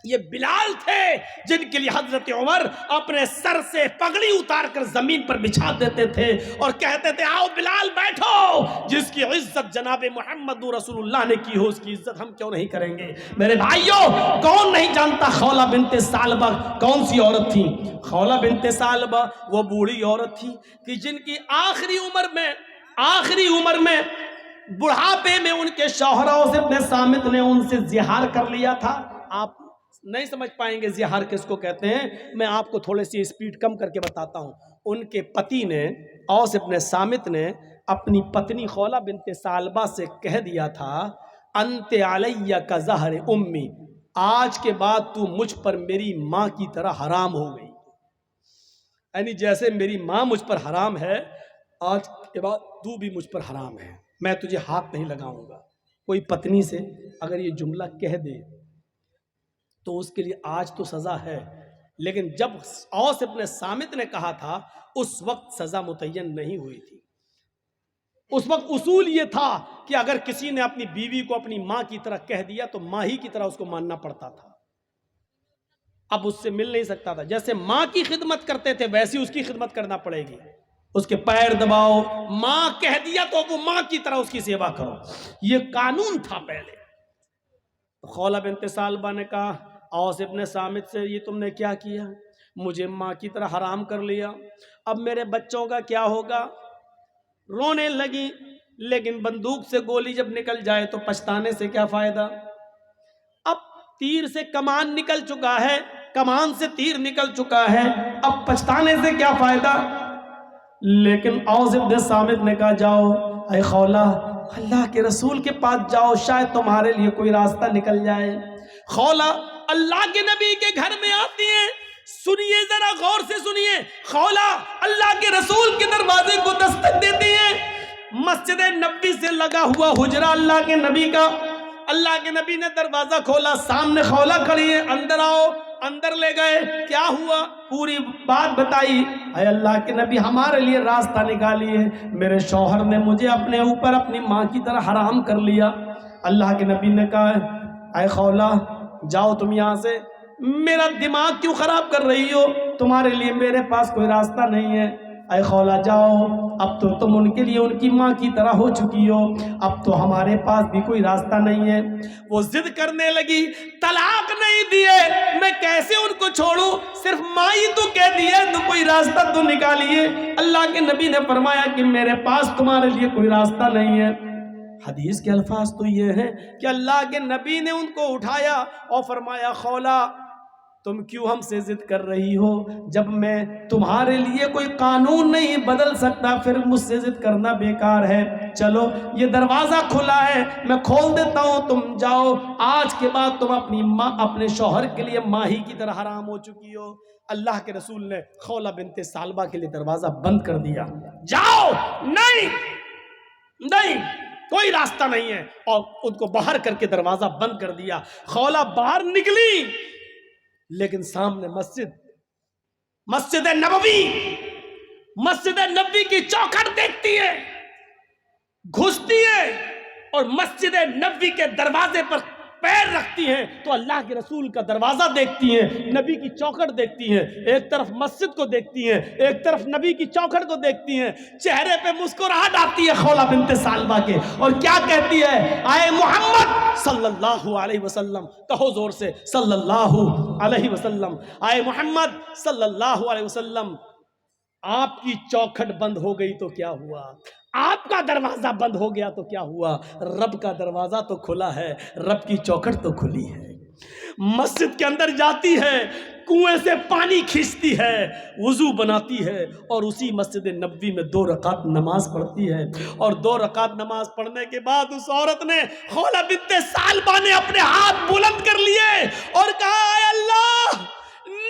یہ بلال تھے جن کے لیے حضرت عمر اپنے سر سے پگڑی اتار کر زمین پر بچھا دیتے تھے اور کہتے تھے آؤ بلال بیٹھو، جس کی عزت جناب محمد رسول اللہ نے کی ہو اس کی عزت ہم کیوں نہیں کریں گے۔ میرے بھائیوں، کون نہیں جانتا خولہ بنت ثعلبہ کون سی عورت تھی؟ خولہ بنت ثعلبہ وہ بوڑھی عورت تھی کہ جن کی آخری عمر میں بڑھاپے میں ان کے شوہر اوس ابن صامت نے ان سے زہار کر لیا تھا. آپ نہیں سمجھ پائیں گے زہار کس کو کہتے ہیں, میں آپ کو تھوڑی سی اسپیڈ کم کر کے بتاتا ہوں. ان کے پتی نے, اوس ابن صامت نے اپنی پتنی خولہ بنت ثعلبہ سے کہہ دیا تھا انت علیہ کا زہر امی, آج کے بعد تو مجھ پر میری ماں کی طرح حرام ہو گئی. یعنی جیسے میری ماں مجھ پر حرام ہے, آج کے بعد تو بھی مجھ پر حرام ہے, میں تجھے ہاتھ نہیں لگاؤں گا. کوئی پتنی سے اگر یہ جملہ کہہ دے تو اس کے لیے آج تو سزا ہے, لیکن جب اوس ابن صامت نے کہا تھا اس وقت سزا متعین نہیں ہوئی تھی. اس وقت اصول یہ تھا کہ اگر کسی نے اپنی بیوی کو اپنی ماں کی طرح کہہ دیا تو ماں ہی کی طرح اس کو ماننا پڑتا تھا. اب اس سے مل نہیں سکتا تھا. جیسے ماں کی خدمت کرتے تھے ویسی اس کی خدمت کرنا پڑے گی, اس کے پیر دباؤ, ماں کہہ دیا تو وہ ماں کی طرح اس کی سیوا کرو, یہ قانون تھا پہلے. خولہ بنت ثعلبہ نے کہا اوس ابن صامت سے یہ تم نے کیا کیا, مجھے ماں کی طرح حرام کر لیا, اب میرے بچوں کا کیا ہوگا. رونے لگی, لیکن بندوق سے گولی جب نکل جائے تو پچھتانے سے کیا فائدہ. اب تیر سے کمان نکل چکا ہے, کمان سے تیر نکل چکا ہے, اب پچھتانے سے کیا فائدہ. لیکن اوس ابن صامت نے کہا جاؤ اے خولہ اللہ کے رسول کے پاس جاؤ, شاید تمہارے لیے کوئی راستہ نکل جائے. خولہ اللہ کے نبی کے گھر میں آتی ہیں, سنیے ذرا غور سے سنیے. خولہ اللہ کے رسول کے دروازے کو دستک دیتی ہیں. مسجد نبی سے لگا ہوا حجرہ اللہ کے نبی کا, اللہ کے نبی نے دروازہ کھولا, سامنے خولہ کھڑی ہے, اندر آؤ. اندر لے گئے, کیا ہوا پوری بات بتائی. اے اللہ کے نبی ہمارے لیے راستہ نکالیے, میرے شوہر نے مجھے اپنے اوپر اپنی ماں کی طرح حرام کر لیا. اللہ کے نبی نے کہا اے خولہ جاؤ تم یہاں سے, میرا دماغ کیوں خراب کر رہی ہو, تمہارے لیے میرے پاس کوئی راستہ نہیں ہے. اے خولہ جاؤ, اب تو تم ان کے لیے ان کی ماں کی طرح ہو چکی ہو, اب تو ہمارے پاس بھی کوئی راستہ نہیں ہے. وہ ضد کرنے لگی, طلاق نہیں دیے میں کیسے ان کو چھوڑوں, صرف ماں ہی تو کہہ دیے تو کوئی راستہ تو نکالیے. اللہ کے نبی نے فرمایا کہ میرے پاس تمہارے لیے کوئی راستہ نہیں ہے. حدیث کے الفاظ تو یہ ہیں کہ اللہ کے نبی نے ان کو اٹھایا اور فرمایا خولہ تم کیوں ہم سے ضد کر رہی ہو, جب میں تمہارے لیے کوئی قانون نہیں بدل سکتا پھر مجھ سے ضد کرنا بیکار ہے. چلو یہ دروازہ کھلا ہے, میں کھول دیتا ہوں, تم جاؤ. آج کے بعد تم اپنی ماں اپنے شوہر کے لیے ماں ہی کی طرح حرام ہو چکی ہو. اللہ کے رسول نے خولہ بنت ثعلبہ کے لیے دروازہ بند کر دیا. جاؤ, نہیں کوئی راستہ نہیں ہے, اور ان کو باہر کر کے دروازہ بند کر دیا. خولہ باہر نکلی, لیکن سامنے مسجد نبوی کی چوکھٹ دیکھتی ہے, گھستی ہے اور مسجد نبوی کے دروازے پر پیر رکھتی ہیں تو اللہ کے رسول کا دروازہ دیکھتی ہیں, نبی کی چوکھٹ دیکھتی ہیں, ایک طرف مسجد کو دیکھتی ہیں, ایک طرف نبی کی چوکھٹ کو دیکھتی ہیں. چہرے پہ مسکراہٹ آتی ہے خولہ بنت ثعلبہ کے, اور کیا کہتی ہے, اے محمد صلی اللہ علیہ وسلم, کہو زور سے صلی اللہ علیہ وسلم, اے محمد صلی اللہ علیہ وسلم, آپ کی چوکھٹ بند ہو گئی تو کیا ہوا, آپ کا دروازہ بند ہو گیا تو کیا ہوا, رب کا دروازہ تو کھلا ہے, رب کی چوکھٹ تو کھلی ہے. مسجد کے اندر جاتی ہے, کنویں سے پانی کھینچتی ہے, وضو بناتی ہے, اور اسی مسجد نبوی میں 2 رکعت نماز پڑھتی ہے. اور 2 رکعت نماز پڑھنے کے بعد اس عورت نے, خولہ بنت ثعلبہ نے اپنے ہاتھ بلند کر لیے اور کہا اے اللہ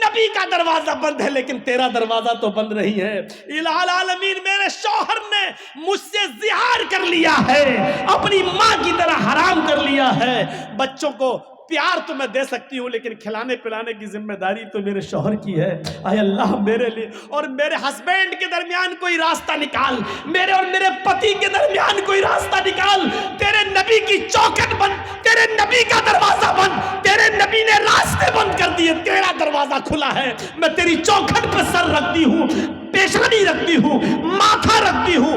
نبی کا دروازہ بند ہے لیکن تیرا دروازہ تو بند نہیں ہے. الہ العالمین میرے شوہر نے مجھ سے زہار کر لیا ہے, اپنی ماں کی طرح حرام کر لیا ہے. بچوں کو پیار تو میں دے سکتی ہوں لیکن کھلانے پلانے کی ذمہ داری تو میرے شوہر کی ہے. اے اللہ میرے لیے اور میرے ہسبینڈ کے درمیان کوئی راستہ نکال, میرے اور میرے پتی کے درمیان کوئی راستہ نکال. تیرے نبی کی چوکھٹ بند, تیرے نبی کا دروازہ بند, تیرے نبی نے راستے بند کر دیے, تیرا دروازہ کھلا ہے. میں تیری چوکھٹ پہ سر رکھتی ہوں, پیشانی رکھتی ہوں, ماتھا رکھتی ہوں.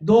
2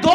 2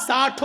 60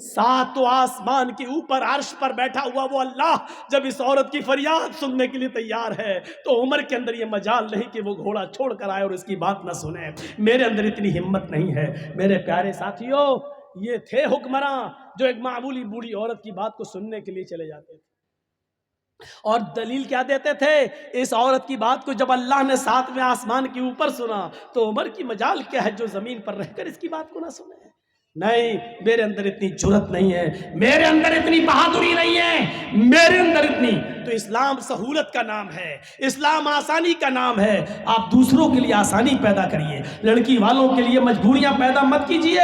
ساتوں آسمان کے اوپر عرش پر بیٹھا ہوا وہ اللہ جب اس عورت کی فریاد سننے کے لیے تیار ہے تو عمر کے اندر یہ مجال نہیں کہ وہ گھوڑا چھوڑ کر آئے اور اس کی بات نہ سنے. میرے اندر اتنی ہمت نہیں ہے. میرے پیارے ساتھیوں، یہ تھے حکمراں جو ایک معمولی بوڑھی عورت کی بات کو سننے کے لیے چلے جاتے تھے، اور دلیل کیا دیتے تھے؟ اس عورت کی بات کو جب اللہ نے ساتویں آسمان کے اوپر سنا تو عمر کی مجال کیا ہے جو زمین پر رہ کر اس کی بات کو نہ سنے. نہیں، میرے اندر اتنی جرت نہیں ہے، میرے اندر اتنی بہادری نہیں ہے، میرے اندر اتنی. تو اسلام سہولت کا نام ہے، اسلام آسانی کا نام ہے. آپ دوسروں کے لیے آسانی پیدا کریے، لڑکی والوں کے لیے مجبوریاں پیدا مت کیجیے.